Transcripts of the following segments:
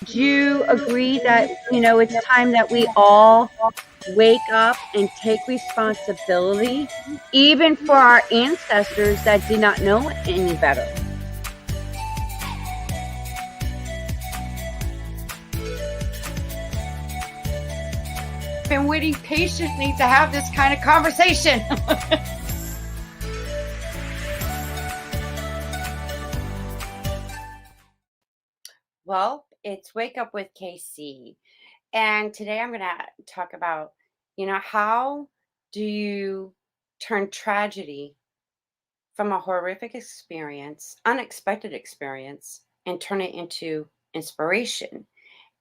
Do you agree that, it's time that we all wake up and take responsibility, even for our ancestors that did not know any better? Been waiting patiently to have this kind of conversation. Well, it's Wake Up with KC. And today I'm going to talk about, how do you turn tragedy from a horrific experience, unexpected experience, and turn it into inspiration?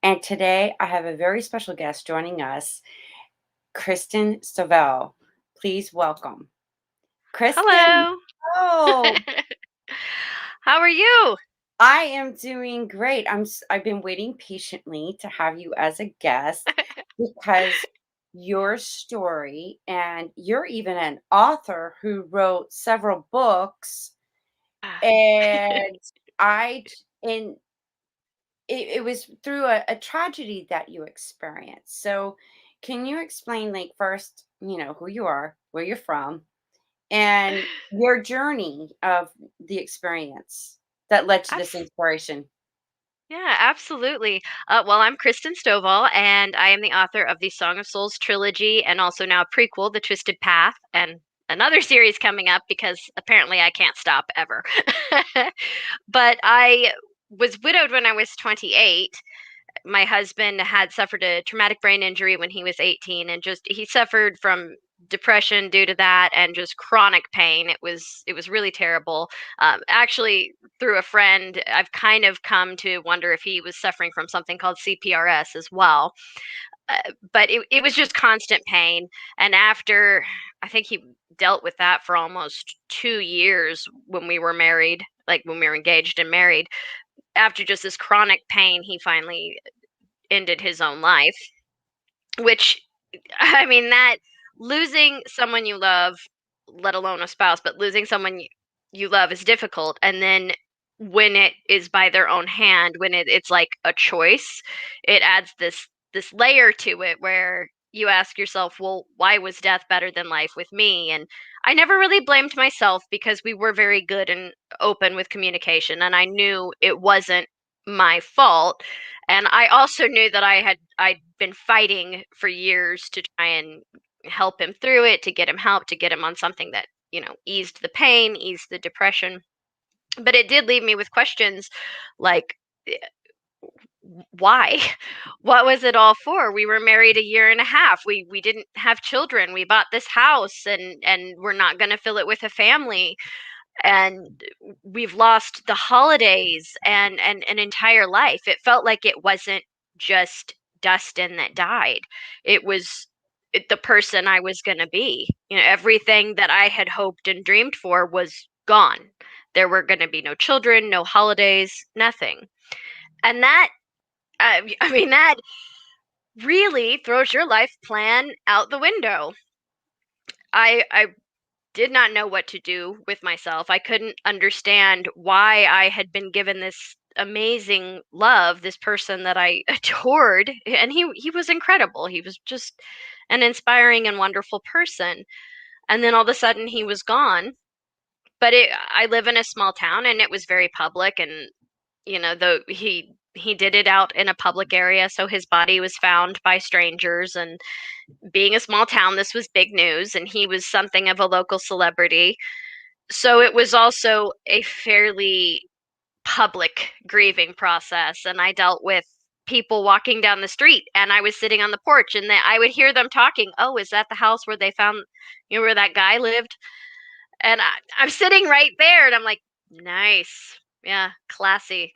And today I have a very special guest joining us, Christen Stovell. Please welcome. Kristen, Hello. oh, How are you? I am doing great. I've been waiting patiently to have you as a guest because your story, and you're even an author who wrote several books, and I and it was through a tragedy that you experienced. So can you explain, like, first, who you are, where you're from, and your journey of the experience that led to this Abs- inspiration? yeah, absolutely. Well, I'm Christen Stovall, and I am the author of the Song of Souls trilogy and also now a prequel, The Twisted Path, and another series coming up because apparently I can't stop ever. But I was widowed when I was 28. My husband had suffered a traumatic brain injury when he was 18, and just he suffered from depression due to that and just chronic pain. It was really terrible. Actually, through a friend, I've kind of come to wonder if he was suffering from something called CPRS as well. But it was just constant pain. And after, I think he dealt with that for almost 2 years when we were married, like when we were engaged and married. After just this chronic pain, he finally ended his own life, which, I mean, that losing someone you love, let alone a spouse, but losing someone you love is difficult. And then when it is by their own hand, when it's like a choice, it adds this layer to it where you ask yourself, well, why was death better than life with me? And I never really blamed myself because we were very good and open with communication, and I knew it wasn't my fault. And I also knew that I'd been fighting for years to try and help him through it, to get him help, to get him on something that, eased the pain, eased the depression. But it did leave me with questions like, eh, why? What was it all for? We were married a year and a half. We didn't have children. We bought this house, and we're not going to fill it with a family, and we've lost the holidays and an entire life. It felt like it wasn't just Dustin that died. It was the person I was going to be. Everything that I had hoped and dreamed for was gone. There were going to be no children, no holidays, nothing. And that, I mean, that really throws your life plan out the window. I did not know what to do with myself. I couldn't understand why I had been given this amazing love, this person that I adored, and he was incredible. He was just an inspiring and wonderful person. And then all of a sudden he was gone. But I live in a small town, and it was very public, and though he did it out in a public area, so his body was found by strangers. And being a small town, this was big news, and he was something of a local celebrity. So it was also a fairly public grieving process, and I dealt with people walking down the street, and I was sitting on the porch, and I would hear them talking, oh, is that the house where they found, where that guy lived? And I'm sitting right there, and I'm like, nice, yeah, classy.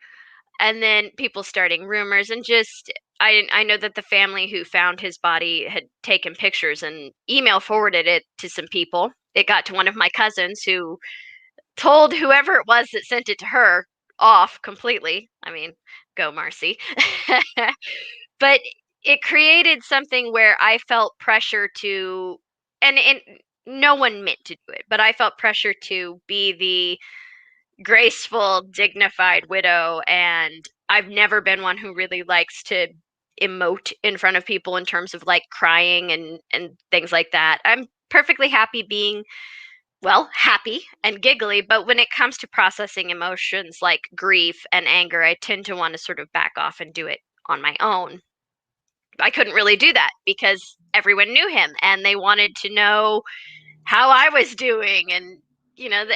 And then people starting rumors, and just I know that the family who found his body had taken pictures and email forwarded it to some people. It got to one of my cousins, who told whoever it was that sent it to her off completely. I mean, go Marcy. But it created something where I felt pressure to, and no one meant to do it, but I felt pressure to be the graceful, dignified widow, and I've never been one who really likes to emote in front of people in terms of like crying and things like that. I'm perfectly happy being, well, happy and giggly, but when it comes to processing emotions like grief and anger, I tend to want to sort of back off and do it on my own. I couldn't really do that because everyone knew him and they wanted to know how I was doing. And,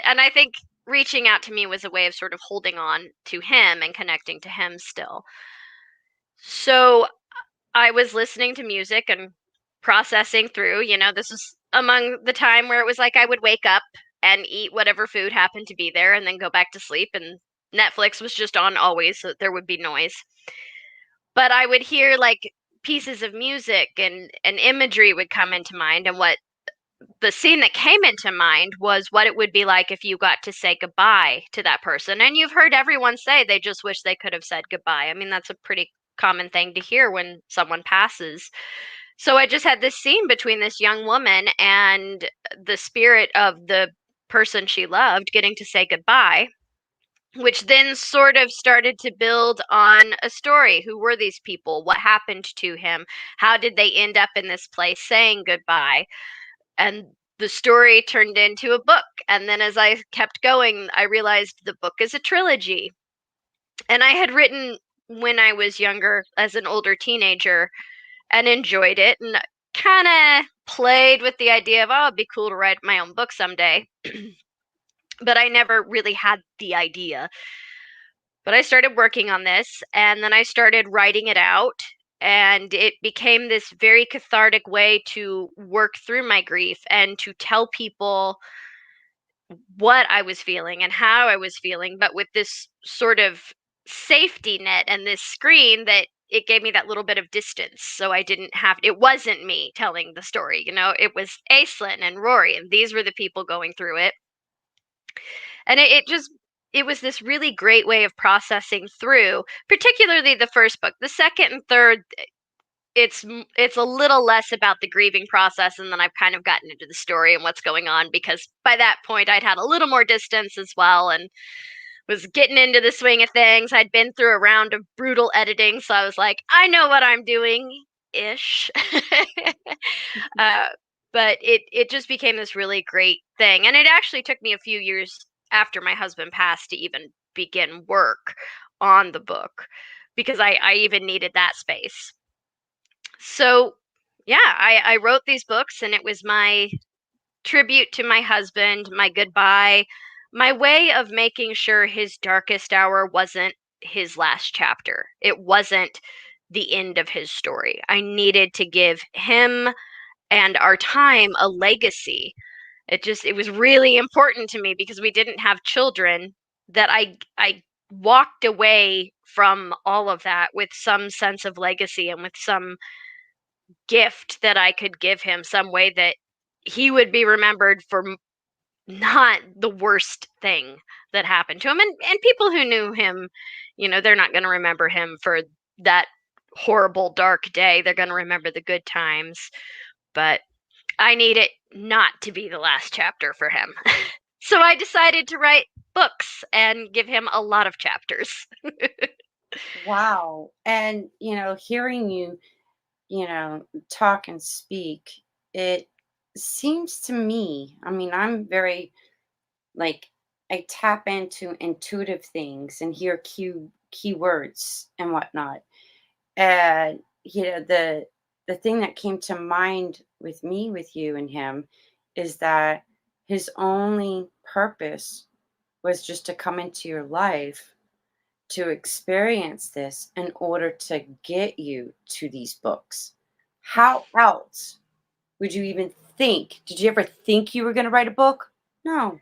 and I think reaching out to me was a way of sort of holding on to him and connecting to him still. So I was listening to music and processing through, this was among the time where it was like I would wake up and eat whatever food happened to be there and then go back to sleep, and Netflix was just on always, so there would be noise. But I would hear like pieces of music and imagery would come into mind, and what the scene that came into mind was what it would be like if you got to say goodbye to that person. And you've heard everyone say they just wish they could have said goodbye. I mean, that's a pretty common thing to hear when someone passes. So I just had this scene between this young woman and the spirit of the person she loved getting to say goodbye, which then sort of started to build on a story. Who were these people? What happened to him? How did they end up in this place saying goodbye? And the story turned into a book. And then as I kept going, I realized the book is a trilogy. And I had written when I was younger as an older teenager and enjoyed it and kind of played with the idea of, oh, it'd be cool to write my own book someday. But I never really had the idea. But I started working on this and then I started writing it out. And it became this very cathartic way to work through my grief and to tell people what I was feeling and how I was feeling, but with this sort of safety net and this screen that it gave me that little bit of distance. So I didn't have, it wasn't me telling the story, it was Aislinn and Rory, and these were the people going through it. And it was this really great way of processing through, particularly the first book. The second and third, it's a little less about the grieving process, and then I've kind of gotten into the story and what's going on, because by that point I'd had a little more distance as well and was getting into the swing of things. I'd been through a round of brutal editing, so I was like, I know what I'm doing ish. uh, but it just became this really great thing, and it actually took me a few years after my husband passed to even begin work on the book, because I even needed that space. So, yeah, I wrote these books, and it was my tribute to my husband, my goodbye, my way of making sure his darkest hour wasn't his last chapter. It wasn't the end of his story. I needed to give him and our time a legacy. It was really important to me because we didn't have children, that I walked away from all of that with some sense of legacy and with some gift that I could give him, some way that he would be remembered for not the worst thing that happened to him. And people who knew him, they're not going to remember him for that horrible dark day. They're going to remember the good times. But I need it not to be the last chapter for him. So I decided to write books and give him a lot of chapters. Wow. And, hearing you, talk and speak, it seems to me, I mean, I'm very, like, I tap into intuitive things and hear keywords and whatnot. And, the thing that came to mind with me, with you and him, is that his only purpose was just to come into your life to experience this in order to get you to these books. How else would you even think? Did you ever think you were going to write a book? No.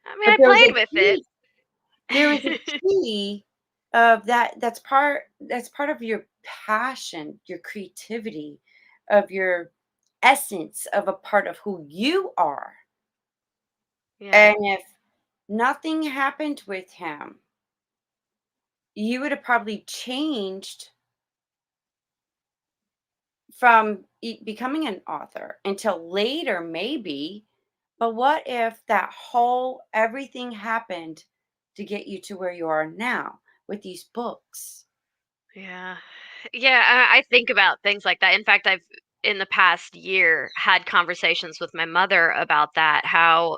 I mean, But I there was played a with key. There was a it. key of that. That's part of your passion, your creativity, of your essence, of a part of who you are. Yeah. And if nothing happened with him, you would have probably changed from becoming an author until later, maybe. But what if that whole everything happened to get you to where you are now? with these books? Yeah. Yeah, I think about things like that. In fact, I've in the past year had conversations with my mother about that, how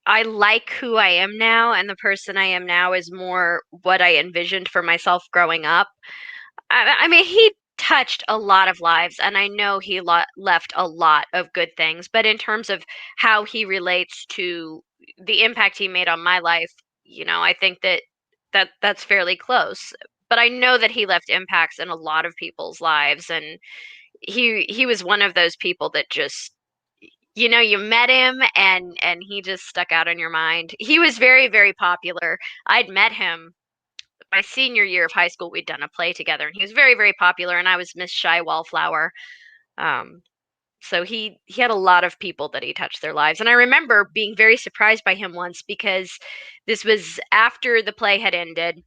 I like who I am now, and the person I am now is more what I envisioned for myself growing up. I mean, he touched a lot of lives, and I know he left a lot of good things. But in terms of how he relates to the impact he made on my life, I think that's fairly close. But I know that he left impacts in a lot of people's lives, and he was one of those people that just you met him and he just stuck out in your mind. He was very, very popular. I'd met him my senior year of high school. We'd done a play together, and he was very, very popular, and I was Miss Shy Wallflower. Um, so he had a lot of people that he touched their lives. And I remember being very surprised by him once because this was after the play had ended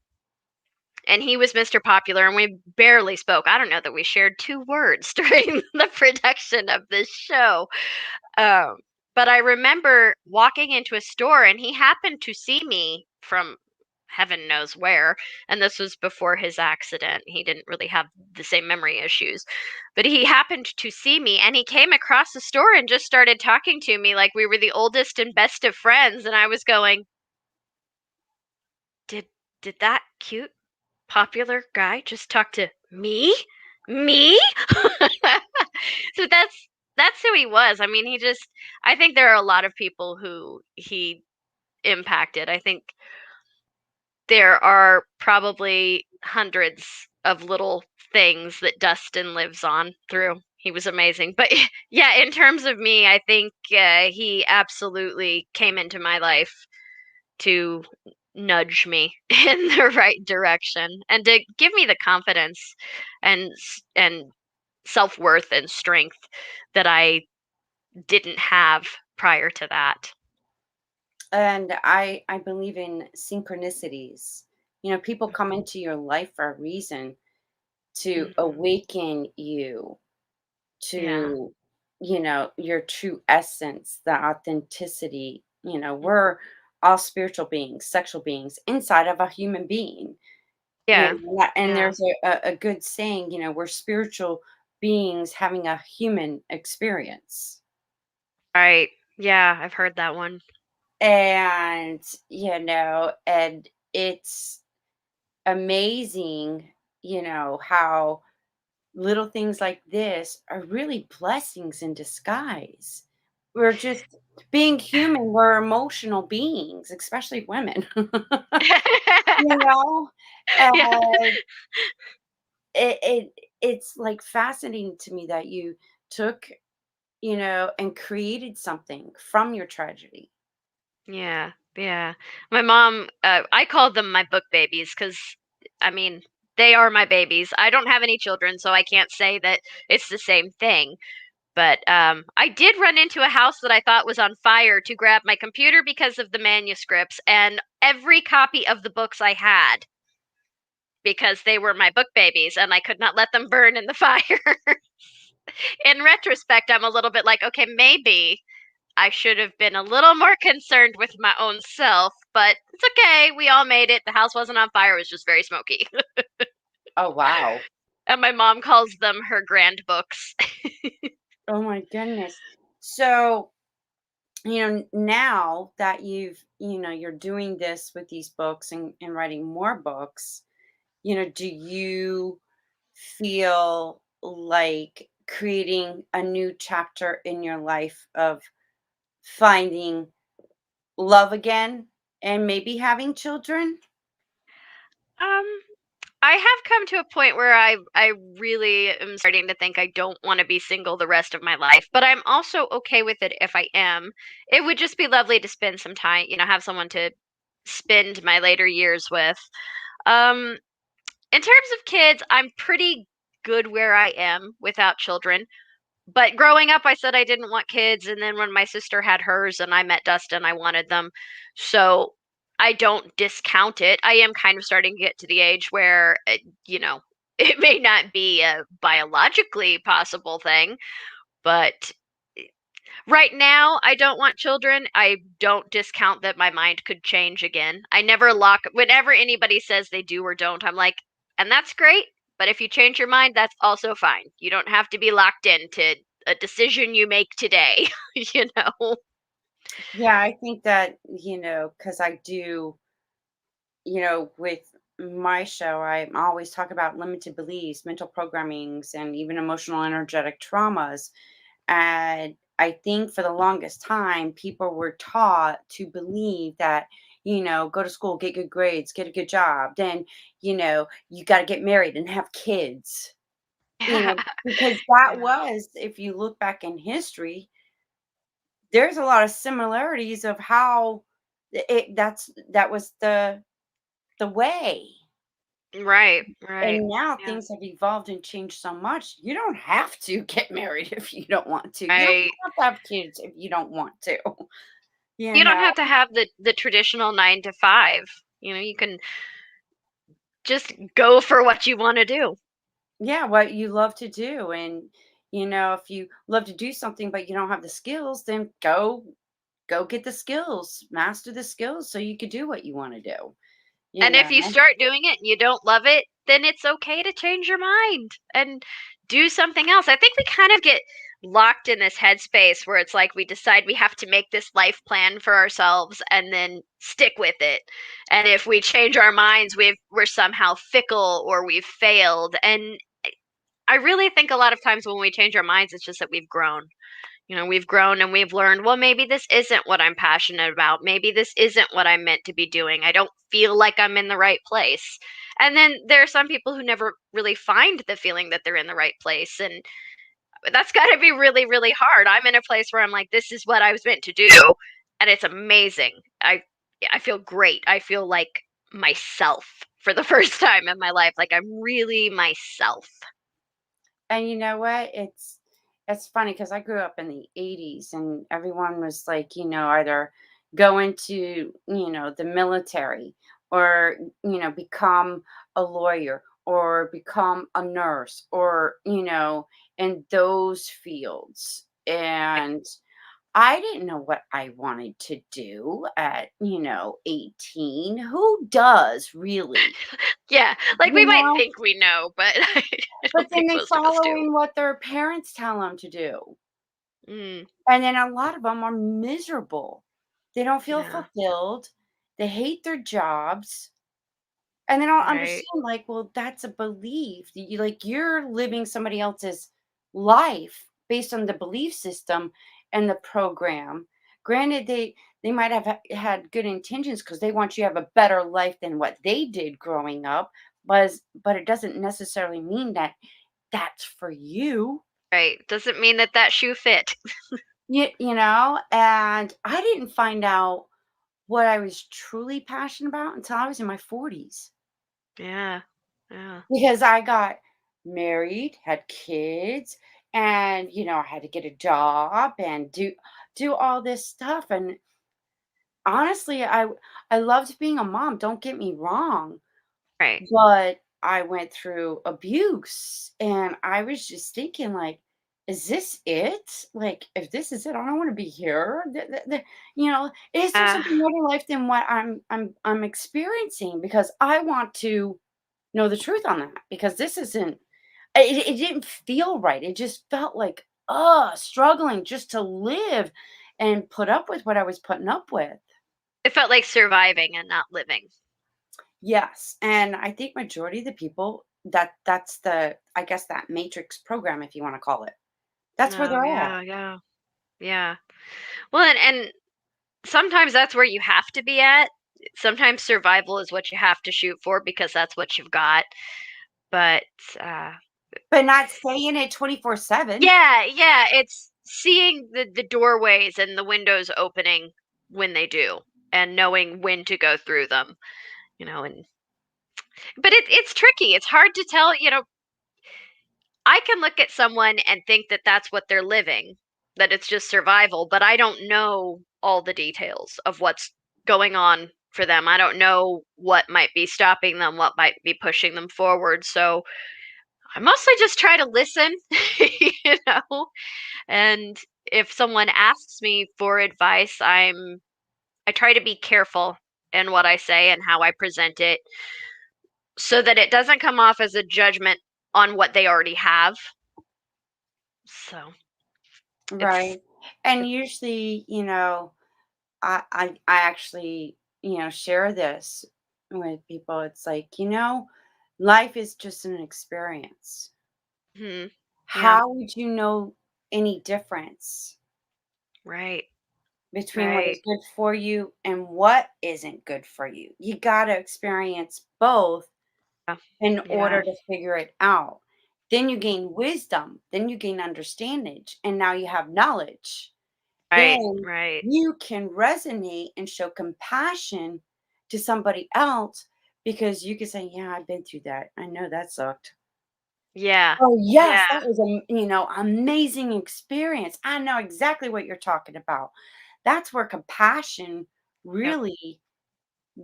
and he was Mr. Popular and we barely spoke. I don't know that we shared 2 words during the production of this show. Um, but I remember walking into a store and he happened to see me from heaven knows where. And this was before his accident. He didn't really have the same memory issues. But he happened to see me and he came across the store and just started talking to me like we were the oldest and best of friends. And I was going, Did did that cute popular guy just talk to me? Me? So that's who he was. I mean, I think there are a lot of people who he impacted. I think there are probably hundreds of little things that Dustin lives on through. He was amazing. But yeah, in terms of me, I think he absolutely came into my life to nudge me in the right direction and to give me the confidence and self-worth and strength that I didn't have prior to that. And I believe in synchronicities. People come into your life for a reason to Mhm. awaken you Yeah. to, your true essence, the authenticity. Mhm. We're all spiritual beings, sexual beings inside of a human being. Yeah. And Yeah. there's a good saying, we're spiritual beings having a human experience. Right. Yeah, I've heard that one. And, and it's amazing, how little things like this are really blessings in disguise. We're just being human, we're emotional beings, especially women. you know? Yeah. And it's like fascinating to me that you took, and created something from your tragedy. Yeah. Yeah. My mom, I call them my book babies because, I mean, they are my babies. I don't have any children, so I can't say that it's the same thing. But I did run into a house that I thought was on fire to grab my computer because of the manuscripts and every copy of the books I had because they were my book babies and I could not let them burn in the fire. In retrospect, I'm a little bit like, okay, maybe I should have been a little more concerned with my own self, but it's okay. We all made it. The house wasn't on fire, it was just very smoky. Oh, wow. And my mom calls them her grand books. Oh my goodness. So, now that you're doing this with these books and writing more books, do you feel like creating a new chapter in your life of finding love again and maybe having children? Um, I have come to a point where I really am starting to think I don't want to be single the rest of my life, but I'm also okay with it if I am. It would just be lovely to spend some time, have someone to spend my later years with. Um, in terms of kids, I'm pretty good where I am without children. But growing up, I said I didn't want kids, and then when my sister had hers and I met Dustin, I wanted them. So I don't discount it. I am kind of starting to get to the age where, it may not be a biologically possible thing, but Right now, I don't want children. I don't discount that my mind could change again. I never lock, whenever anybody says they do or don't, I'm like, and that's great, but if you change your mind, that's also fine. You don't have to be locked into a decision you make today, you know? Yeah, I think that, because I do, with my show, I always talk about limited beliefs, mental programmings, and even emotional energetic traumas. And I think for the longest time, people were taught to believe that, go to school, get good grades, get a good job. Then, you got to get married and have kids, because that Yeah. was, if you look back in history, there's a lot of similarities of how that was the way. Right, right. And now Yeah. things have evolved and changed so much. You don't have to get married if you don't want to. You don't Right. have to have kids if you don't want to. You You don't know? have to have the traditional 9 to 5. You can just go for what you want to do. Yeah, what you love to do. And if you love to do something but you don't have the skills, then go get the skills, master the skills so you could do what you want to do. You And if you know. start doing it and you don't love it, then it's okay to change your mind and do something else. I think we kind of get locked in this headspace where it's like we decide we have to make this life plan for ourselves and then stick with it. And if we change our minds, we're somehow fickle or we've failed. And I really think a lot of times when we change our minds, it's just that we've grown. We've grown and we've learned, well, maybe this isn't what I'm passionate about. Maybe this isn't what I'm meant to be doing. I don't feel like I'm in the right place. And then there are some people who never really find the feeling that they're in the right place. And that's got to be really, really hard. I'm in a place where I'm like, this is what I was meant to do. And it's amazing. I feel great. I feel like myself for the first time in my life. Like I'm really myself. And you know what? It's funny because I grew up in the 80s and everyone was like, either going to, the military or, become a lawyer or become a nurse or, in those fields. And I didn't know what I wanted to do at, 18. Who does really? Yeah. Like You we might know? think we know, but I But don't then think they most of us do. following what their parents tell them to do. Mm, And then a lot of them are miserable. They don't feel yeah. fulfilled. They hate their jobs. And they don't Right. understand, like, well, that's a belief. You're living somebody else's life based on the belief system and the program. Granted, they might have had good intentions because they want you to have a better life than what they did growing up, but it doesn't necessarily mean that that's for you. Right. Doesn't mean that that shoe fit. And I didn't find out what I was truly passionate about until I was in my 40s, Yeah. Yeah. because I got married, had kids, and I had to get a job and do all this stuff. And honestly, I loved being a mom, don't get me wrong, Right. but I went through abuse and I was just thinking, like, is this it? Like, if this is it, I don't want to be here. Is there Uh, something more to life than what I'm experiencing? Because I want to know the truth on that. Because this isn't. It didn't feel right. It just felt like, struggling just to live and put up with what I was putting up with. it felt like surviving and not living. Yes, and I think majority of the people that's the, I guess, that matrix program, if you wanna call it. That's where No, they're at. yeah, yeah. Yeah. Well, and sometimes that's where you have to be at. Sometimes survival is what you have to shoot for because that's what you've got. But uh But not saying it 24/7. yeah, yeah, it's seeing the doorways and the windows opening when they do and knowing when to go through them, and but it's tricky. It's hard to tell, I can look at someone and think that that's what they're living, that it's just survival, but I don't know all the details of what's going on for them. I don't know what might be stopping them, what might be pushing them forward. So I mostly just try to listen, you know, and if someone asks me for advice, I try to be careful in what I say and how I present it so that it doesn't come off as a judgment on what they already have. So, it's Right. And usually, I actually, share this with people. It's like, life is just an experience. mhm. Yeah, How would you know any difference right, between what right. is good for you and what isn't good for you? You got to experience both Yeah, in order yeah, to figure it out. Then you gain wisdom, then you gain understanding, and now you have knowledge. right, Then right. you can resonate and show compassion to somebody else because you can say, "Yeah, I've been through that. I know that sucked." Yeah, Oh, yes, yeah, that was amazing experience. I know exactly what you're talking about. That's where compassion yep, really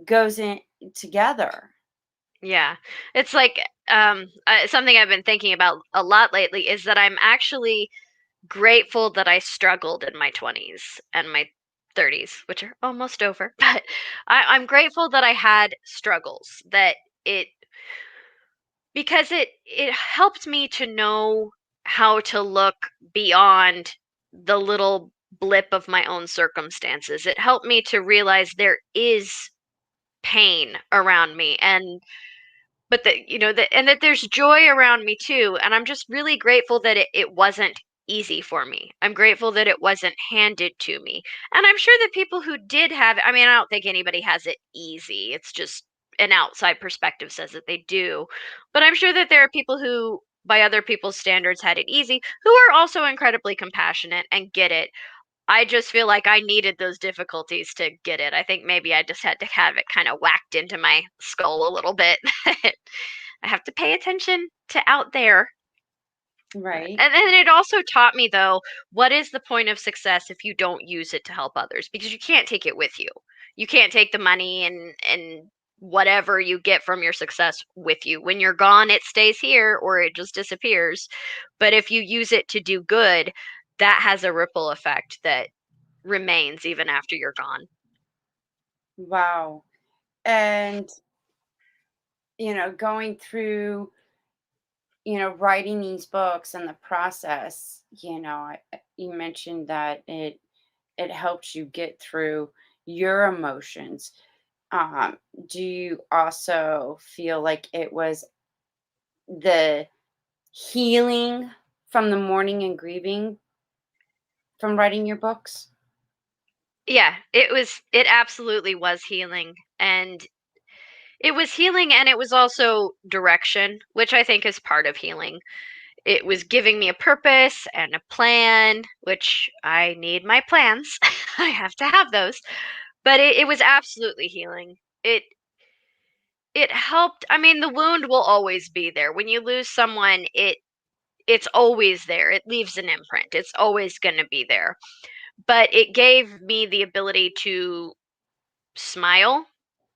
goes in together. yeah. It's like, something I've been thinking about a lot lately is that I'm actually grateful that I struggled in my 20s and my 30s, which are almost over. But I'm grateful that I had struggles, that it because it helped me to know how to look beyond the little blip of my own circumstances. It helped me to realize there is pain around me, and but that that and that there's joy around me too, and I'm just really grateful that it wasn't easy for me. I'm grateful that it wasn't handed to me, and I'm sure that people who did have it, I mean, I don't think anybody has it easy. It's just an outside perspective says that they do, but I'm sure that there are people who by other people's standards had it easy, who are also incredibly compassionate and get it. I just feel like I needed those difficulties to get it. I think maybe I just had to have it kind of whacked into my skull a little bit. I have to pay attention to out there. But Right. and then it also taught me though, what is the point of success if you don't use it to help others? Because you can't take it with you. You can't take the money and whatever you get from your success with you. When you're gone, it stays here or it just disappears. But if you use it to do good, that has a ripple effect that remains even after you're gone. Wow. And, going through, writing these books and the process, you mentioned that it helps you get through your emotions. Um, do you also feel like it was the healing from the mourning and grieving from writing your books? Yeah, it absolutely was healing, and it was healing, and it was also direction, which I think is part of healing. It was giving me a purpose and a plan, which I need my plans. I have to have those. But it was absolutely healing. It helped. I mean, the wound will always be there. When you lose someone, it's always there. It leaves an imprint. It's always going to be there. But it gave me the ability to smile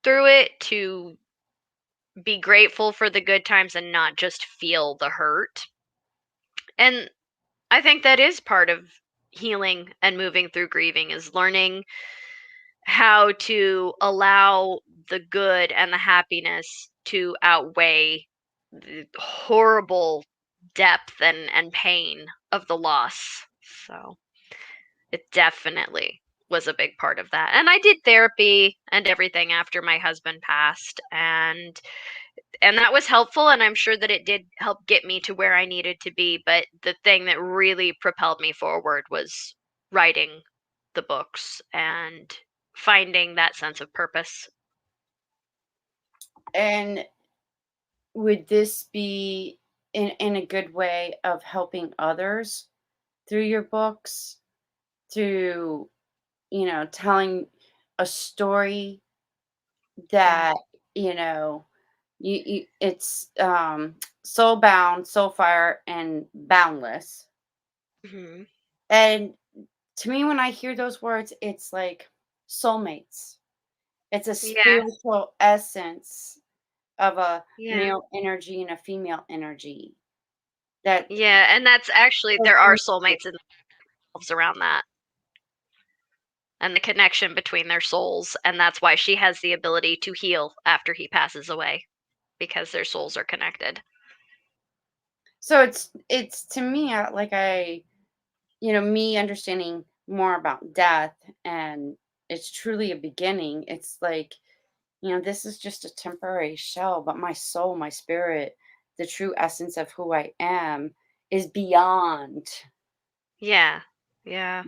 through it, to be grateful for the good times and not just feel the hurt. And I think that is part of healing and moving through grieving is learning how to allow the good and the happiness to outweigh the horrible depth and pain of the loss. So it definitely was a big part of that. And I did therapy and everything after my husband passed, and that was helpful, and I'm sure that it did help get me to where I needed to be, but the thing that really propelled me forward was writing the books and finding that sense of purpose. And would this be in a good way of helping others through your books, through, telling a story Yeah. that, you know, it's soulbound, soulfire, and boundless. Mhm. And to me, when I hear those words, it's like soulmates. It's a Yeah. spiritual essence of a Yeah. male energy and a female energy that Yeah, and that's actually goes there are into soulmates in revolves around that and the connection between their souls. And that's why she has the ability to heal after he passes away, because their souls are connected. So it's to me like me understanding more about death, and it's truly a beginning. It's like, this is just a temporary shell, but my soul, my spirit, the true essence of who I am is beyond, Yeah. Yeah.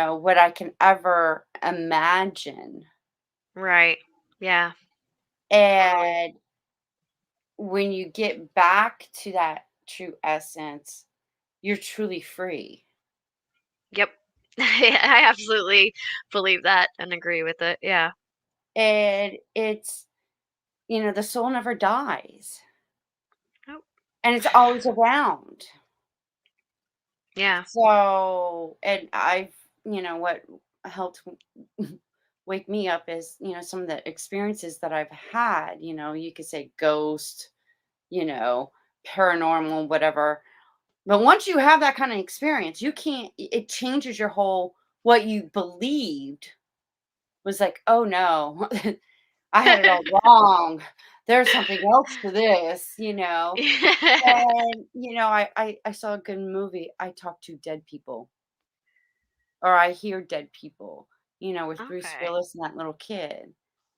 what I can ever imagine. Right. Yeah. Totally. And when you get back to that true essence, you're truly free. Yep. I absolutely believe that and agree with it. Yeah. And it's, the soul never dies, Oh, and it's always around. yeah. So, and what helped wake me up is, some of the experiences that I've had, you could say ghost, you know, paranormal, whatever. But once you have that kind of experience, you can't, it changes your whole, what you believed was like, oh no, I had it all wrong. There's something else to this. And, I saw a good movie. I talk to dead people, or I hear dead people, with Bruce Okay. Willis and that little kid.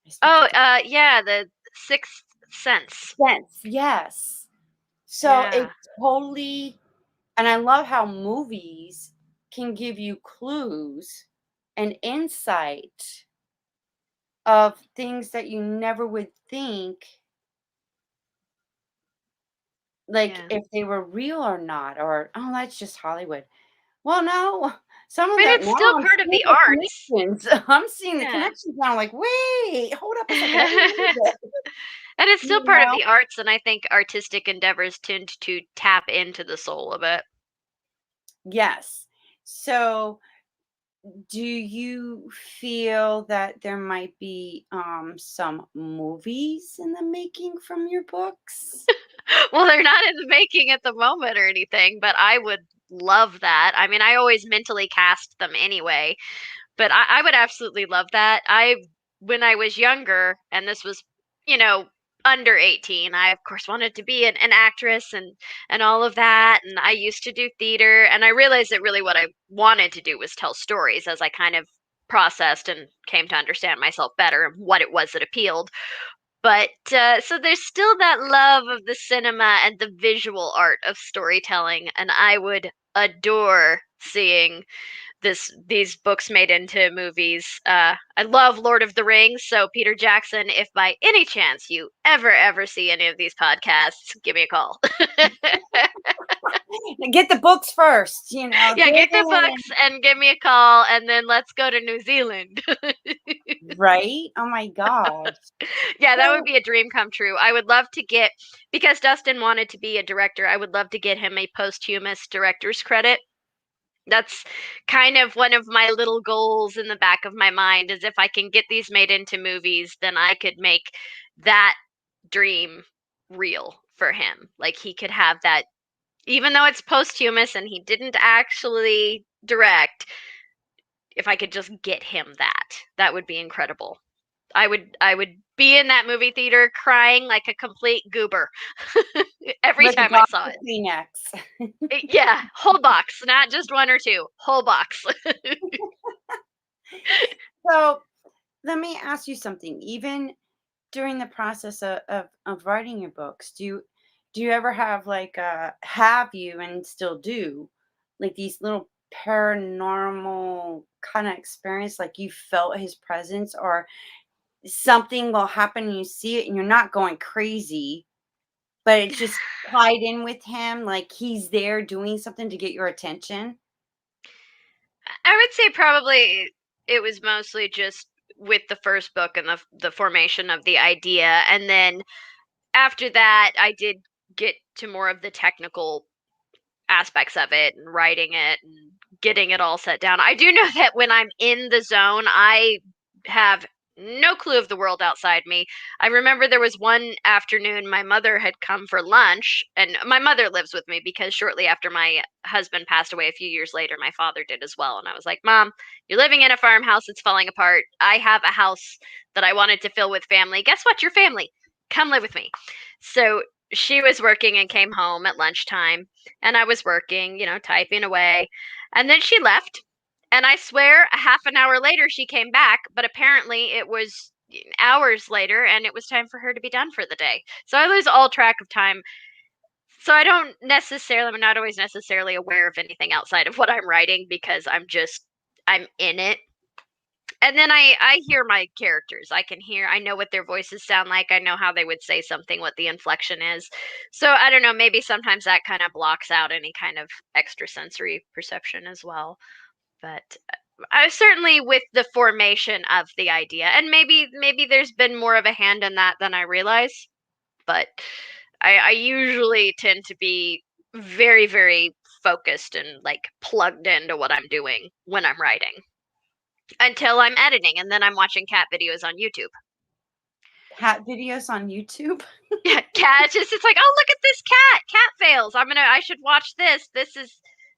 I speak to Oh, dead yeah, the Sixth Sense. sense. Yes. So it Yeah. totally, and I love how movies can give you clues and insight of things that you never would think, like Yeah. if they were real or not, or oh, that's just Hollywood. Well, no, some of But that it's now still I'm part of seeing the the arts. connections. I'm seeing the Yeah. connections now. Like, wait, hold up a second. I didn't know that. And it's still You part of know? the arts, and I think artistic endeavors tend to tap into the soul a bit. Yes. So, do you feel that there might be some movies in the making from your books? Well, they're not in the making at the moment or anything, but I would love that. I mean, I always mentally cast them anyway, but I would absolutely love that. When I was younger, and this was, you know, under 18, I of course wanted to be an actress and all of that. And I used to do theater, and I realized that really what I wanted to do was tell stories as I kind of processed and came to understand myself better and what it was that appealed. But so there's still that love of the cinema and the visual art of storytelling, and I would adore seeing these books made into movies. I love Lord of the Rings, so Peter Jackson, if by any chance you ever see any of these podcasts, give me a call. Get the books first, Yeah, get get the in. books and give me a call, and then let's go to New Zealand. Right? Oh my gosh. Yeah, that would So, be a dream come true. I would love to get, because Dustin wanted to be a director, I would love to get him a posthumous director's credit. That's kind of one of my little goals in the back of my mind, is if I can get these made into movies, then I could make that dream real for him. Like he could have that, even though it's posthumous and he didn't actually direct, if I could just get him that, that would be incredible. I would be in that movie theater crying like a complete goober every with a time I box saw of it. Kleenex. Yeah, whole box, not just one or two, whole box. So, let me ask you something. Even during the process of writing your books, do you ever have like have you and still do like these little paranormal kind of experience, like you felt his presence, or something will happen and you see it and you're not going crazy, but it's just tied in with him, like he's there doing something to get your attention? I would say probably it was mostly just with the first book and the formation of the idea, and then after that I did get to more of the technical aspects of it and writing it and getting it all set down. I do know that when I'm in the zone, I have no clue of the world outside me. I remember there was one afternoon my mother had come for lunch, and my mother lives with me because shortly after my husband passed away a few years later, my father did as well. And I was like, Mom, you're living in a farmhouse, it's falling apart. I have a house that I wanted to fill with family. Guess what? Your family. Come live with me. So she was working and came home at lunchtime, and I was working, typing away. And then she left. And I swear, a half an hour later, she came back, but apparently it was hours later, and it was time for her to be done for the day. So I lose all track of time. So I'm not always necessarily aware of anything outside of what I'm writing because I'm in it. And then I hear my characters. I know what their voices sound like. I know how they would say something, what the inflection is. So I don't know, maybe sometimes that kind of blocks out any kind of extrasensory perception as well. But I certainly with the formation of the idea, and maybe there's been more of a hand in that than I realize. But I usually tend to be very, very focused and like plugged into what I'm doing when I'm writing until I'm editing, and then I'm watching cat videos on YouTube. Cat videos on YouTube? Yeah, cat. It's like, oh, look at this cat. Cat fails. I should watch this.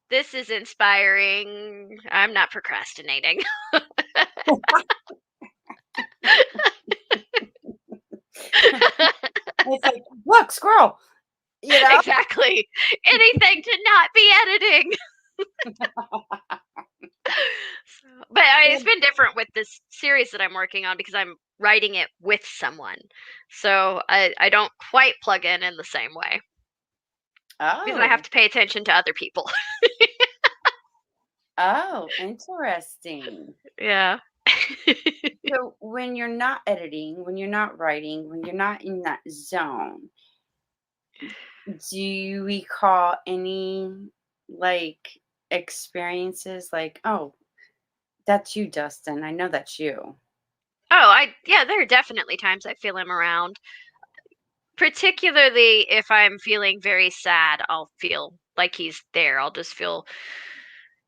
This is inspiring. I'm not procrastinating. It's like, look, squirrel. Exactly. Anything to not be editing. But it's been different with this series that I'm working on because I'm writing it with someone. So I don't quite plug in the same way. Because I have to pay attention to other people. Oh, interesting. Yeah. So when you're not editing, when you're not writing, when you're not in that zone, do you recall any like experiences like, oh, that's you, Dustin. I know that's you. Yeah, there are definitely times I feel him around. Particularly if I'm feeling very sad, I'll feel like he's there. I'll just feel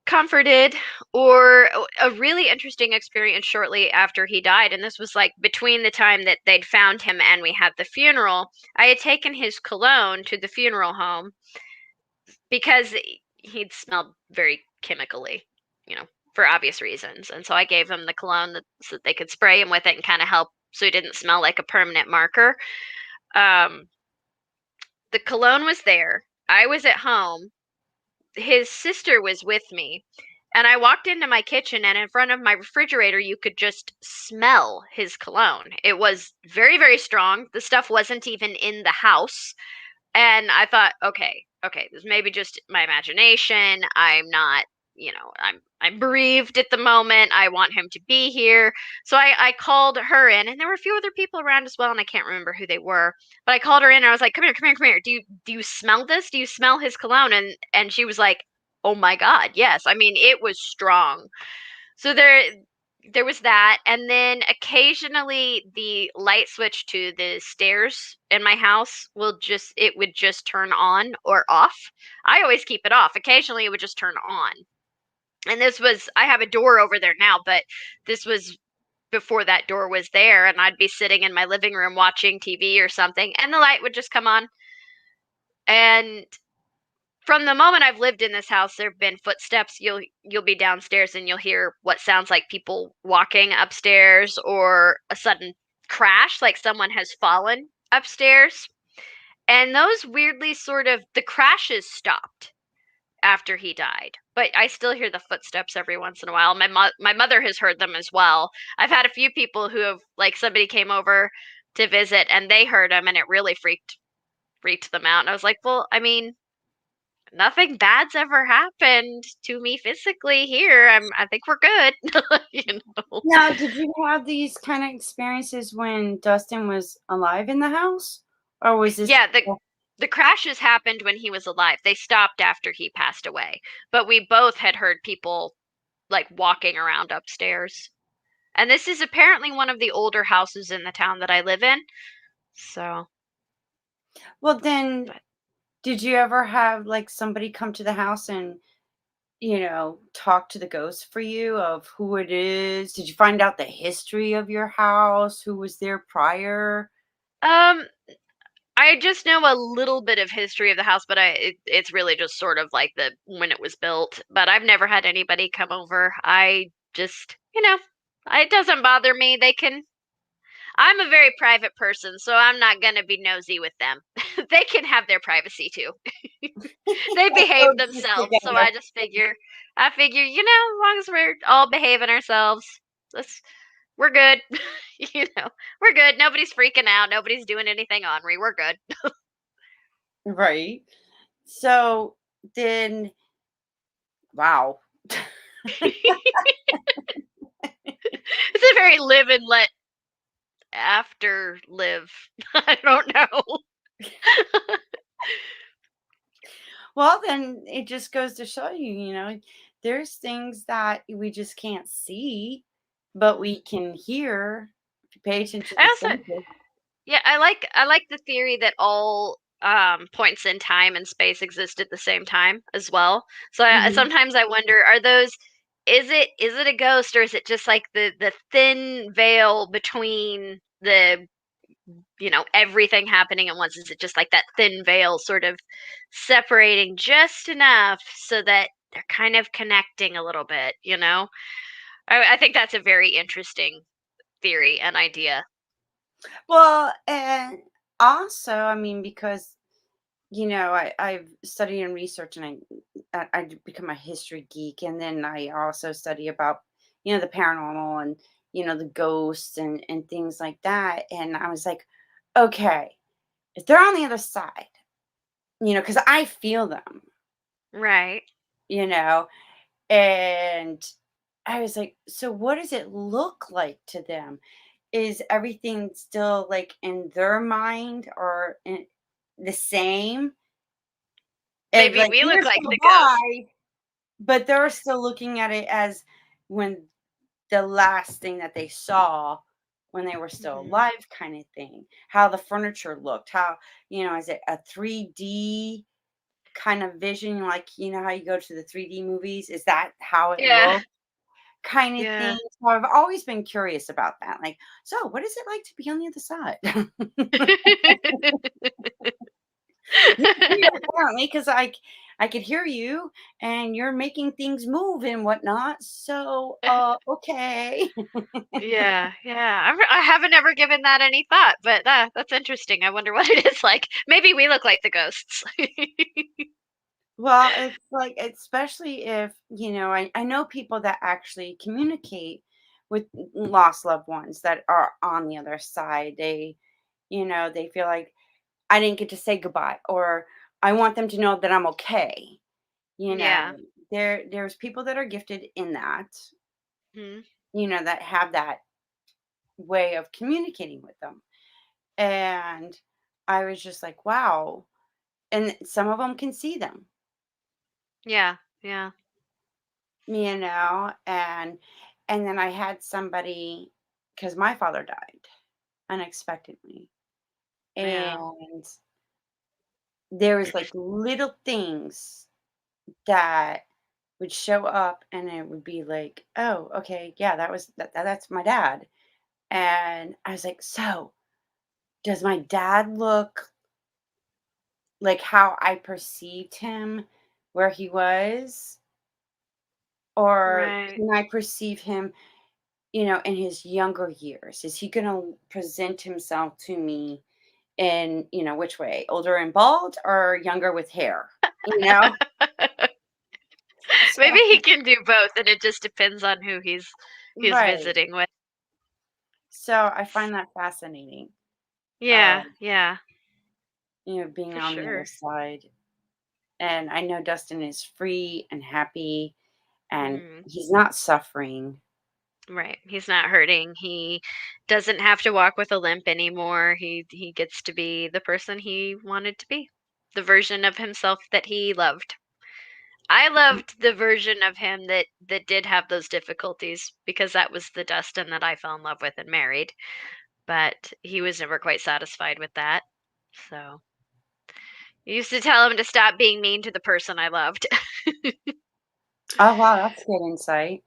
comforted. Or a really interesting experience shortly after he died, and this was like between the time that they'd found him and we had the funeral. I had taken his cologne to the funeral home because he'd smelled very chemically, for obvious reasons. And so I gave him the cologne so that they could spray him with it and kind of help so he didn't smell like a permanent marker. Um, the cologne was there. I was at home. His sister was with me. And I walked into my kitchen, and in front of my refrigerator, you could just smell his cologne. It was very, very strong. The stuff wasn't even in the house. And I thought, okay, this may be just my imagination. I'm not, I'm bereaved at the moment. I want him to be here. So I called her in, and there were a few other people around as well, and I can't remember who they were. But I called her in, and I was like, come here, come here, come here. Do you smell this? Do you smell his cologne? And she was like, oh my God, yes. I mean, it was strong. So there was that, and then occasionally the light switch to the stairs in my house would just turn on or off. I always keep it off. Occasionally it would just turn on. And I have a door over there now, but this was before that door was there, and I'd be sitting in my living room watching TV or something, and the light would just come on. And from the moment I've lived in this house, there have been footsteps. You'll be downstairs and you'll hear what sounds like people walking upstairs, or a sudden crash, like someone has fallen upstairs. And those weirdly the crashes stopped after he died, but I still hear the footsteps every once in a while. My mother has heard them as well. I've had a few people who have, like, somebody came over to visit and they heard them, and it really freaked them out. And I was like, well, I mean, nothing bad's ever happened to me physically here. I think we're good. Now, did you have these kind of experiences when Dustin was alive in the house? Or was this? Yeah, the crashes happened when he was alive. They stopped after he passed away. But we both had heard people like walking around upstairs. And this is apparently one of the older houses in the town that I live in. So, Well, then, did you ever have like somebody come to the house and talk to the ghost for you of who it is? Did you find out the history of your house? Who was there prior? Um, I just know a little bit of history of the house, but it's really just sort of like the when it was built. But I've never had anybody come over. I just, it doesn't bother me. I'm a very private person, so I'm not gonna be nosy with them. They can have their privacy too. They behave Coexist themselves, so together. I figure, as long as we're all behaving ourselves, let's we're good. We're good. Nobody's freaking out. Nobody's doing anything ornery. We're good. Right. So then, wow. It's a very live and let after live. I don't know. Well, then it just goes to show you, there's things that we just can't see, but we can hear if you pay attention to I the also senses. Yeah, I like the theory that all points in time and space exist at the same time as well. So Mhm. sometimes I wonder, is it a ghost, or is it just like the thin veil between the everything happening at once? Is it just like that thin veil sort of separating just enough so that they're kind of connecting a little bit? I think that's a very interesting theory and idea. Well, and also, I mean, because I've studied and researched, and I become a history geek, and then I also study about the paranormal and the ghosts and things like that. And I was like, okay, if they're on the other side, because I feel them, Right. you know, and I was like, so what does it look like to them? Is everything still like in their mind or the same? And Maybe like we look years like go the ghost. by, but they're still looking at it as when the last thing that they saw when they were still Mhm. alive kind of thing. How the furniture looked, how, is it a 3D kind of vision, like, how you go to the 3D movies? Is that how it Yeah. looked? Kind of Yeah. thing. So I've always been curious about that. Like, so what is it like to be on the other side? Me too, apparently, because I could hear you and you're making things move and whatnot. So, okay. Yeah, yeah. I haven't ever given that any thought, but that's interesting. I wonder what it is like. Maybe we look like the ghosts. Well, it's like, especially if, I know people that actually communicate with lost loved ones that are on the other side. They feel like I didn't get to say goodbye, or I want them to know that I'm okay. You Yeah. know, there's people that are gifted in that, Mhm. that have that way of communicating with them. And I was just like, wow. And some of them can see them, Yeah. Yeah. and then I had somebody, because my father died unexpectedly. Yeah. And there was like little things that would show up, and it would be like, oh, okay, yeah, that's my dad. And I was like, so does my dad look like how I perceived him where he was? Or Right. can I perceive him, in his younger years? Is he going to present himself to me in, which way? Older and bald or younger with hair? You know? Maybe So, he can do both, and it just depends on who he's right. visiting with. So I find that fascinating. Yeah. Um, Yeah. being For on the other sure. side. And I know Dustin is free and happy, and Mhm. he's not suffering. Right. He's not hurting. He doesn't have to walk with a limp anymore. He gets to be the person he wanted to be. The version of himself that he loved. I loved the version of him that did have those difficulties because that was the Dustin that I fell in love with and married. But he was never quite satisfied with that. So, I used to tell him to stop being mean to the person I loved. Oh, wow, that's good insight.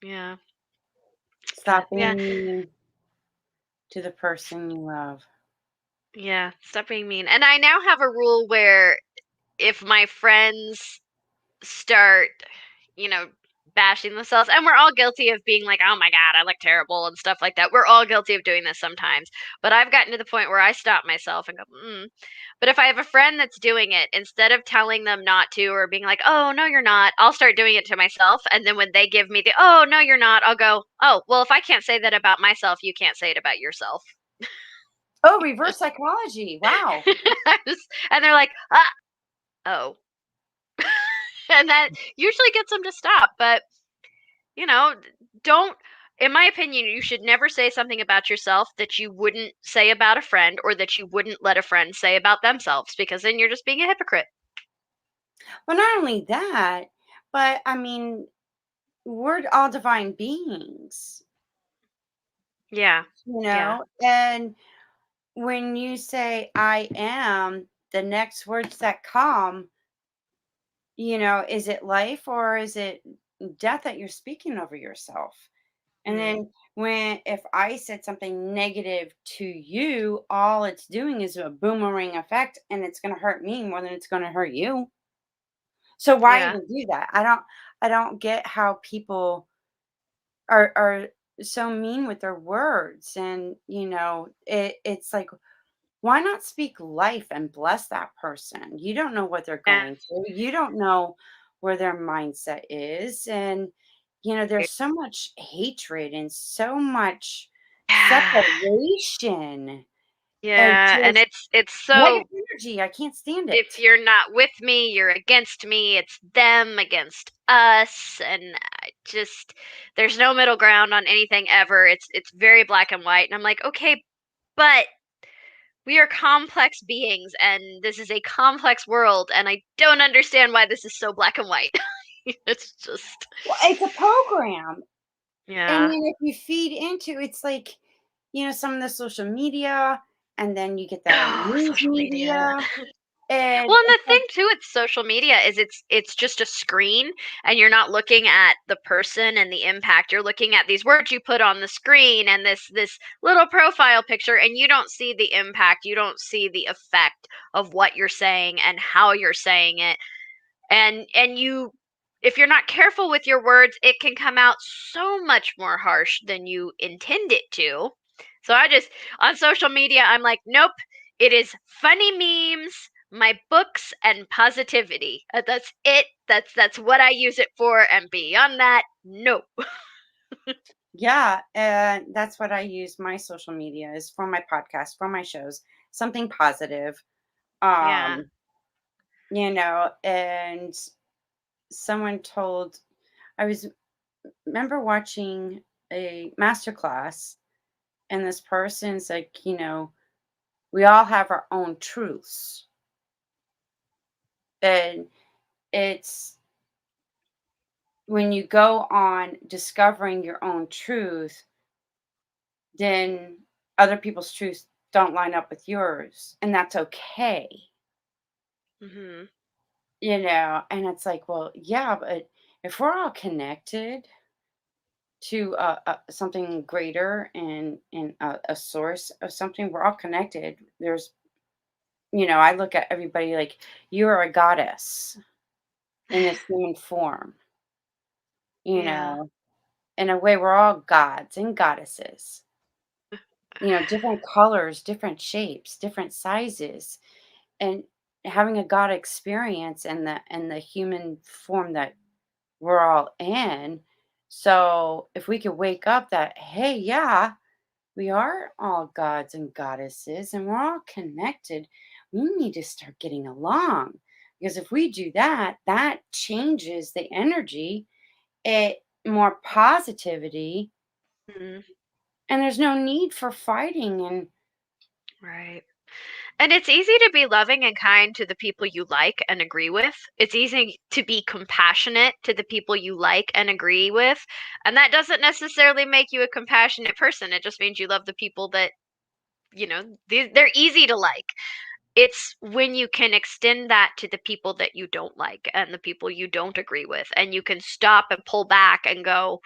Yeah. But Stop yeah, being mean to the person you love. yeah, stop being mean. And I now have a rule where if my friends start, you know, bashing themselves, and we're all guilty of being like, "Oh my god, I look terrible," and stuff like that. We're all guilty of doing this sometimes. But I've gotten to the point where I stop myself and go, "Mm." But if I have a friend that's doing it, instead of telling them not to or being like, "Oh, no, you're not," I'll start doing it to myself. And then when they give me the, "Oh, no, you're not," I'll go, "Oh, well, if I can't say that about myself, you can't say it about yourself." Oh, reverse psychology. Wow. And they're like, ah, oh. And that usually gets them to stop. But, you know, don't, in my opinion, you should never say something about yourself that you wouldn't say about a friend or that you wouldn't let a friend say about themselves, because then you're just being a hypocrite. Well, not only that, but I mean, we're all divine beings, Yeah. you Yeah. know? And when you say I am, the next words that come, is it life or is it death that you're speaking over yourself? And Mm, then if I said something negative to you, all it's doing is a boomerang effect and it's going to hurt me more than it's going to hurt you. So why yeah. even do that? I don't get how people are so mean with their words, and it's like, why not speak life and bless that person? You don't know what they're Yeah. going through. You don't know where their mindset is. And, there's so much hatred and so much Yeah. separation. And Yeah. And just it's so, negative energy. I can't stand if it. you're not with me, you're against me. It's them against us. And I just, there's no middle ground on anything ever. It's very black and white. And I'm like, okay, but we are complex beings and this is a complex world, and I don't understand why this is so black and white. It's just, Well, it's a program. And yeah. then if you feed into it's like, some of the social media, and then you get the Oh, news social media. media, and Well, and the it's thing like, too with social media is it's just a screen, and you're not looking at the person and the impact. You're looking at these words you put on the screen and this little profile picture, and you don't see the impact. You don't see the effect of what you're saying and how you're saying it. And you, if you're not careful with your words, it can come out so much more harsh than you intend it to. So I just, on social media, I'm like, nope, it is funny memes, my books, and positivity. That's it. That's what I use it for, and beyond that, nope. yeah, and that's what I use my social media is for my podcast, for my shows, something positive. Yeah. Um, and someone told I was remember watching a master class, and this person's like, we all have our own truths. And it's when you go on discovering your own truth, then other people's truths don't line up with yours, and that's okay. Hmm. And it's like, well, yeah, but if we're all connected to something greater and a source of something, we're all connected. I look at everybody like you are a goddess in this human form. you Yeah. know in a way, we're all gods and goddesses, different colors, different shapes, different sizes, and having a god experience and the human form that we're all in. So if we could wake up that, hey, yeah, we are all gods and goddesses and we're all connected, we need to start getting along. Because if we do that, that changes the energy, it more positivity, Mhm. and there's no need for fighting. And Right. And it's easy to be loving and kind to the people you like and agree with. It's easy to be compassionate to the people you like and agree with. And that doesn't necessarily make you a compassionate person. It just means you love the people that, they're easy to like. it's when you can extend that to the people that you don't like and the people you don't agree with, and you can stop and pull back and go,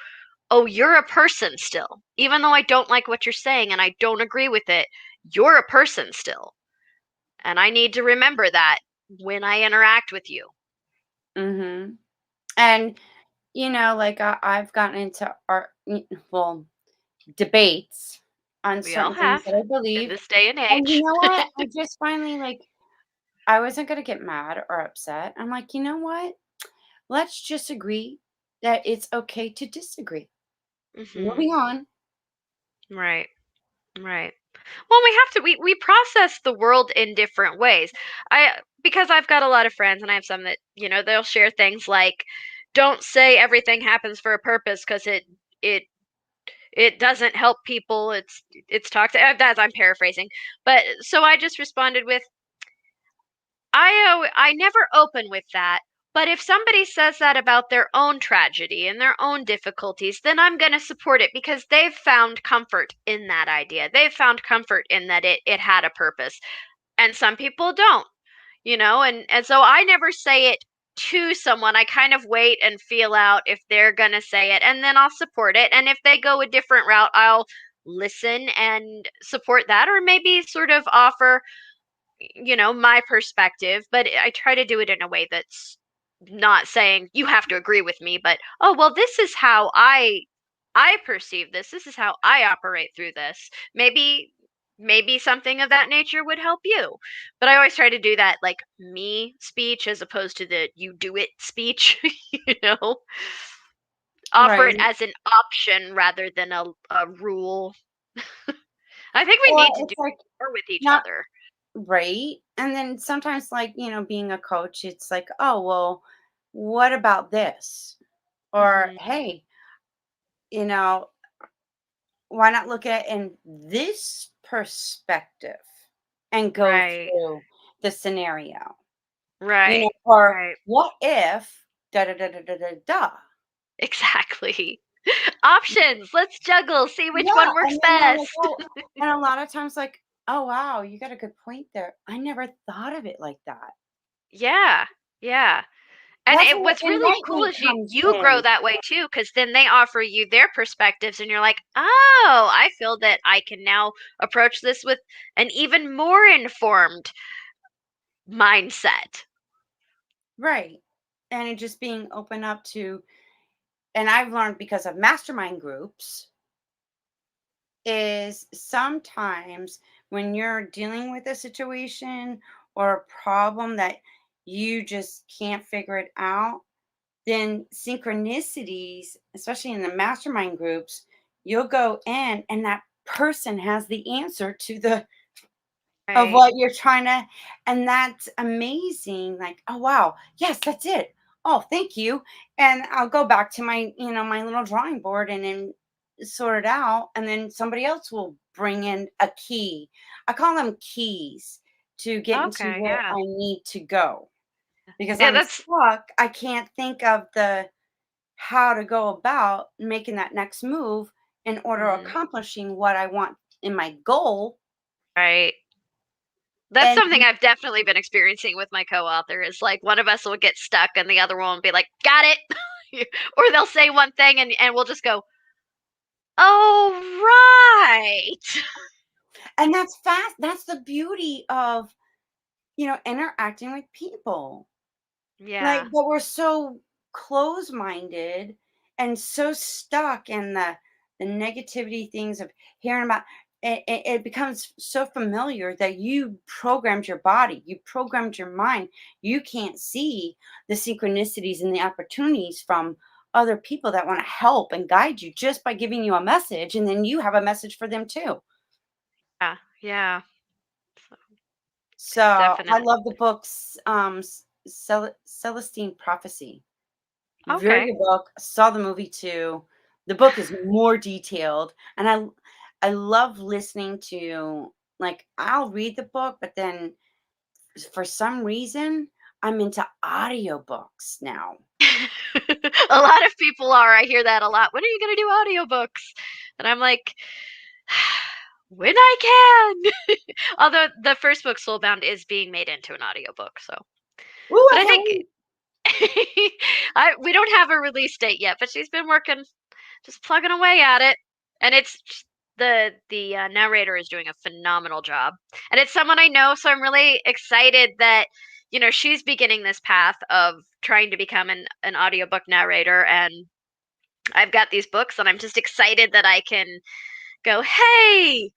oh, you're a person still. Even though I don't like what you're saying and I don't agree with it, you're a person still. And I need to remember that when I interact with you. Mhm. And, like, I've gotten into well, debates on We all certain things have that I in believe. this day and And you age. know what? I just finally, like, I wasn't gonna get mad or upset. I'm like, "You know what? Let's just agree that it's okay to disagree. Hmm. Moving on." Right. Right. Well, we have to we process the world in different ways. Because I've got a lot of friends and I have some that, they'll share things like don't say everything happens for a purpose because it it doesn't help people. It's toxic. That I'm paraphrasing. But so I just responded with I never open with that. But if somebody says that about their own tragedy and their own difficulties, then I'm going to support it because they've found comfort in that idea. They've found comfort in that it had a purpose. And some people don't, and so I never say it to someone. I kind of wait and feel out if they're going to say it, and then I'll support it. And if they go a different route, I'll listen and support that, or maybe sort of offer my perspective, but I try to do it in a way that's not saying you have to agree with me, but oh, well, this is how I perceive this. This is how I operate through this. Maybe something of that nature would help you. But I always try to do that like me speech as opposed to the you do it speech, you know. Offer Right. it as an option rather than a rule. I think we Well, need to do it's like more with each not other. right. And then sometimes, like, being a coach, it's like, oh, well, what about this? Or, Hmm. hey, you know, why not look at it in this perspective and go Right. through the scenario? Right. Or Right. what if da da da da da da da? Exactly. Options. Let's juggle, see which Yeah. one works And then they're like, best. oh, and a lot of times, like, oh, wow, you got a good point there. I never thought of it like that. Yeah. Yeah. And That's where what's the really cool enlightenment is comes you grow in. that way too, because then they offer you their perspectives, and you're like, oh, I feel that I can now approach this with an even more informed mindset. Right. And it just being open up to, and I've learned because of mastermind groups, is sometimes when you're dealing with a situation or a problem that you just can't figure it out, then synchronicities, especially in the mastermind groups, you'll go in and that person has the answer to the of Right. what you're trying to, and that's amazing. Like, oh wow, yes, that's it. Oh, thank you. And I'll go back to my little drawing board and then sort it out. And then somebody else will bring in a key. I call them keys to get into Okay. where Yeah. I need to go because Yeah. I'm That's stuck. I can't think of the how to go about making that next move in order of mhm, accomplishing what I want in my goal. right. That's And something I've definitely been experiencing with my co-author is like one of us will get stuck and the other one will be like, "Got it." Or they'll say one thing and we'll just go, "Oh, right." and that's fast. That's the beauty of, interacting with people. Like, Yeah. but we're so close-minded and so stuck in the negativity things of hearing about it, it becomes so familiar that you programmed your body, you programmed your mind. You can't see the synchronicities and the opportunities from other people that want to help and guide you just by giving you a message, and then you have a message for them too. Yeah. Yeah. So, So I definitely. love the books, Celestine Prophecy. Very Okay. good book. Saw the movie too. The book is more detailed, and I love listening to, like, I'll read the book, but then for some reason I'm into audiobooks now. A lot of people are. I hear that a lot. When are you going to do audiobooks? And I'm like, when I can. Although the first book, Soulbound, is being made into an audiobook, so. Ooh, But I I can't think wait. we don't have a release date yet, but she's been working, just plugging away at it, and the narrator is doing a phenomenal job, and it's someone I know, so I'm really excited that she's beginning this path of trying to become an audiobook narrator, and I've got these books, and I'm just excited that I can go, hey,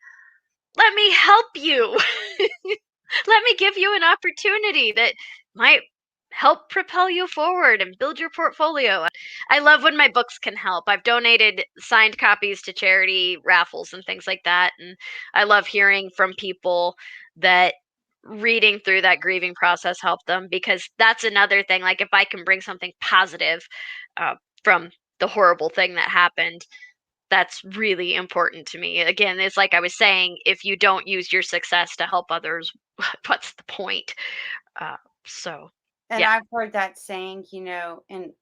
let me help you. Let me give you an opportunity that might help propel you forward and build your portfolio. I love when my books can help. I've donated signed copies to charity raffles and things like that. And I love hearing from people that reading through that grieving process helped them, because that's another thing. Like, if I can bring something positive from the horrible thing that happened, that's really important to me. Again, it's like I was saying, if you don't use your success to help others, what's the point? Uh, so, And yeah, I've heard that saying, and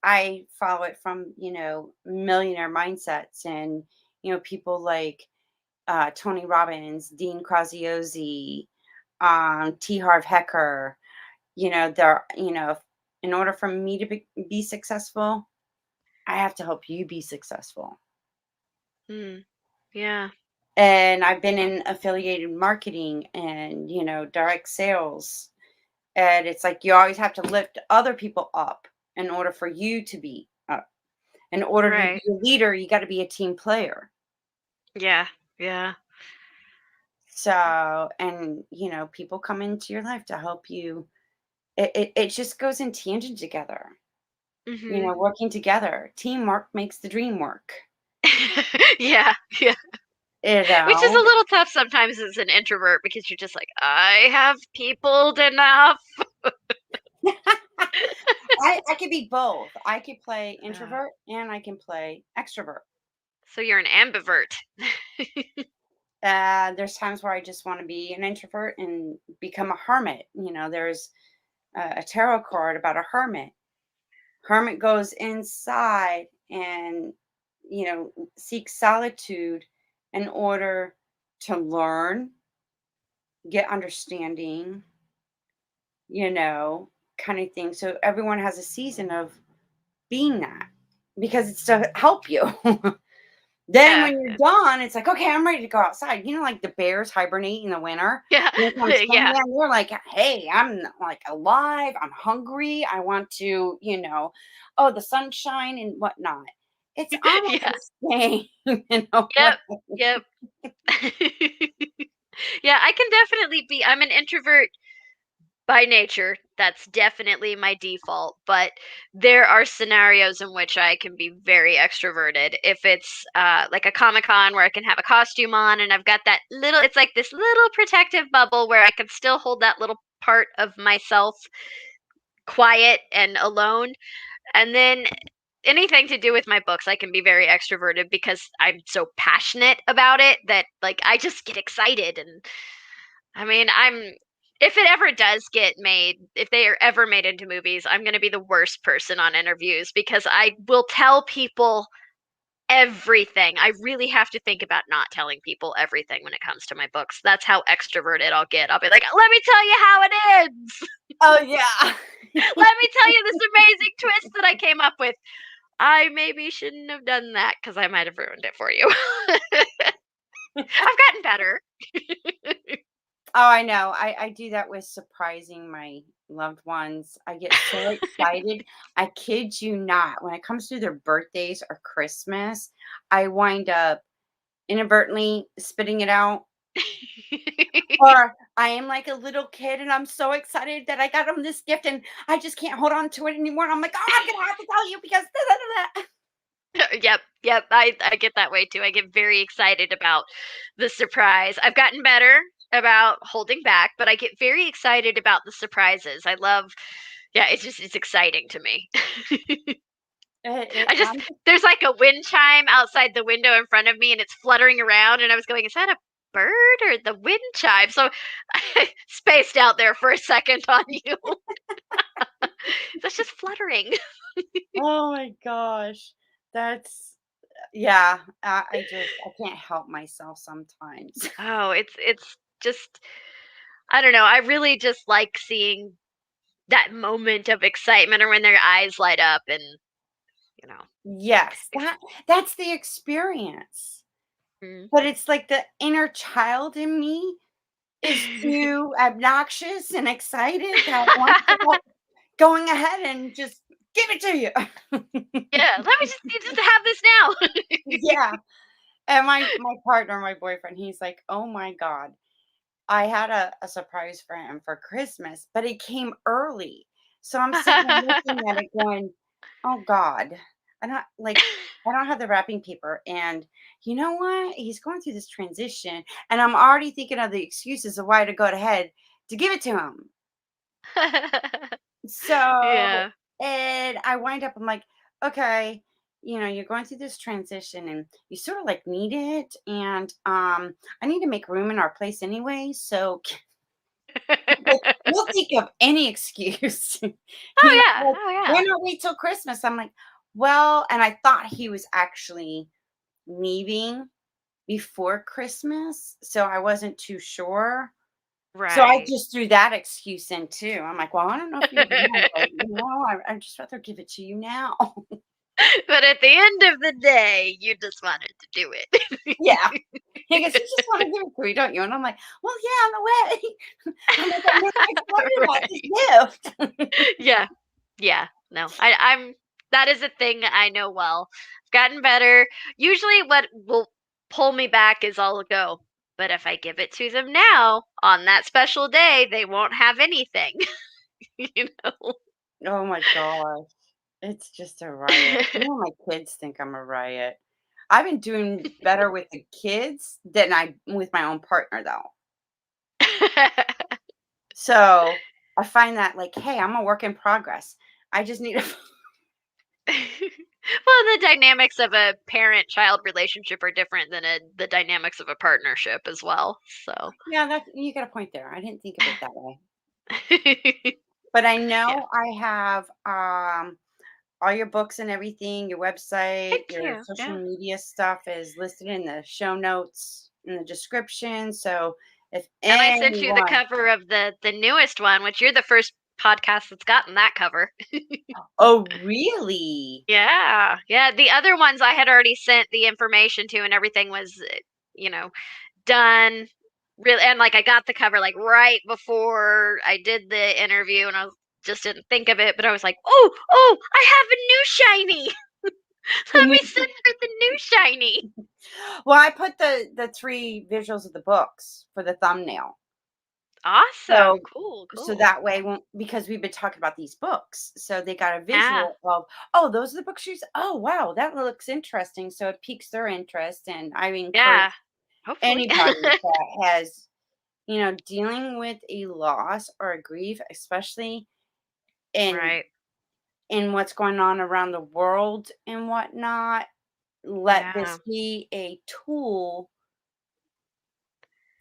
I follow it from, millionaire mindsets and, people like Tony Robbins, Dean Graziosi, T. Harv Hecker. They're, in order for me to be successful, I have to help you be successful. mm, yeah, And I've been in affiliated marketing and, direct sales. And it's like you always have to lift other people up in order for you to be up. In order to right, be a leader, you got to be a team player. yeah, yeah, So, and, people come into your life to help you. It just goes in tangent together, hmm working together. Teamwork makes the dream work, yeah, yeah. you Which is a know. little tough sometimes as an introvert, because you're just like, I have peopled enough. I could be both. I could play Uh, introvert and I can play extrovert. so you're an ambivert. There's times where I just want to be an introvert and become a hermit. There's a tarot card about a hermit. Hermit goes inside and, seeks solitude in order to learn, get understanding, you know, kind of thing. So everyone has a season of being that because it's to help you. Then Yeah, when you're done, it's like, okay, I'm ready to go outside. Like the bears hibernate in the winter. yeah, When it comes yeah, springtime, they're like, hey, I'm like alive. I'm hungry. I want to, oh, the sunshine and whatnot. It's almost yeah. the same, way. Yep, yep. Yeah, I can definitely be. I'm an introvert by nature. That's definitely my default. But there are scenarios in which I can be very extroverted. If it's like a Comic Con where I can have a costume on and I've got that little, it's like this little protective bubble where I can still hold that little part of myself quiet and alone. And then anything to do with my books, I can be very extroverted because I'm so passionate about it that, like, I just get excited. And I mean, if it ever does get made, if they are ever made into movies, I'm going to be the worst person on interviews, because I will tell people everything. I really have to think about not telling people everything when it comes to my books. That's how extroverted I'll get. I'll be like, let me tell you how it ends. Oh, yeah. Let me tell you this amazing twist that I came up with. I maybe shouldn't have done that because I might have ruined it for you. I've gotten better. Oh, I know. I do that with surprising my loved ones. I get so excited. I kid you not. When it comes to their birthdays or Christmas, I wind up inadvertently spitting it out. Or I am like a little kid and I'm so excited that I got them this gift and I just can't hold on to it anymore. And I'm like, oh, I'm going to have to tell you because da, da, da, da." Yep, yep. I get that way too. I get very excited about the surprise. I've gotten better about holding back, but I get very excited about the surprises. I love, yeah, it's exciting to me. I just I'm there's like a wind chime outside the window in front of me, and it's fluttering around, and I was going, is that a bird or the wind chime? So I spaced out there for a second on you. That's just fluttering. Oh my gosh. That's Yeah, I can't help myself sometimes. Oh, it's just I don't know. I really just like seeing that moment of excitement or when their eyes light up and, you know, Yes, ex that's the experience. mm. But it's like the inner child in me is too obnoxious and excited that wants to going ahead and just give it to you. Yeah, let me just you just have this now. Yeah. And my partner, my boyfriend, he's like, "Oh my god. I had a surprise for him for Christmas, but it came early." So I'm sitting there looking at it going, "Oh god. I don't have the wrapping paper, and you know what? He's going through this transition, and I'm already thinking of the excuses of why to go ahead to give it to him." So, Yeah. and I wind up, I'm like, okay, you're going through this transition and you sort of like need it. And I need to make room in our place anyway. So like, we'll think of any excuse. Oh, yeah. Like, Oh, why yeah. not wait till Christmas? I'm like, well, and I thought he was actually leaving before Christmas. So I wasn't too sure. So I Right. just threw that excuse in too. I'm like, "Well, I don't know if you know, but, I'd just rather give it to you now." But at the end of the day, you just wanted to do Yeah. it. He goes, "You just wanna give it to me, don't you?" And I'm like, "Well, yeah, in a way." I'm like, "I'm really Right. excited about this gift." Yeah. Yeah. No. I'm that is a thing I know well. I've gotten better. Usually what will pull me back is I'll go, but if I give it to them now on that special day, they won't have anything. you know. Oh my gosh. It's just a riot. My kids think I'm a riot. I've been doing better with the kids than I with my own partner, though. So, I find that, like, "Hey, I'm a work in progress. I just need to." Well, the dynamics of a parent-child relationship are different than the dynamics of a partnership as well. So, Yeah, that you got a point there. I didn't think of it that way. But I yeah. know I have all your books and everything, your website, Thank your you. social Yeah. media stuff is listed in the show notes in the description. So if And I sent you the anyone, cover of the newest one, which you're the first podcast that's gotten that cover. oh really? Yeah. Yeah. The other ones I had already sent the information to and everything was, you know, done. Really, and like I got the cover like right before I did the interview and just didn't think of it, but I was like, oh, I have a new shiny. The Let new, me send her the new shiny. well, I put the three visuals of the books for the thumbnail. Awesome. So Cool, so cool. that way won't because we've been talking about these books. So they got a Yeah. visual of, oh, those are the books she's oh wow, that looks interesting. So it piques their interest. And I encourage Yeah. Hopefully. anybody that has, dealing with a loss or a grief, especially in Right. what's going on around the world and whatnot, let Yeah. this be a tool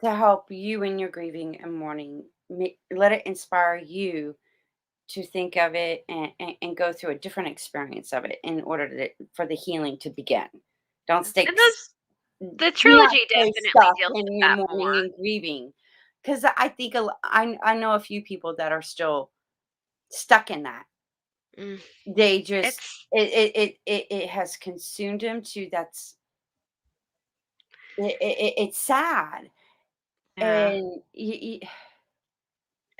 to help you in your grieving and mourning. Let it inspire you to think of it and go through a different experience of it in order for the healing to begin. Don't And stay, the do not trilogy stay definitely stuck deals with in your that more. mourning and grieving. Because I think I know a few people that are still stuck in that. Mm, They just it's it has consumed them to that's it's sad yeah. and it's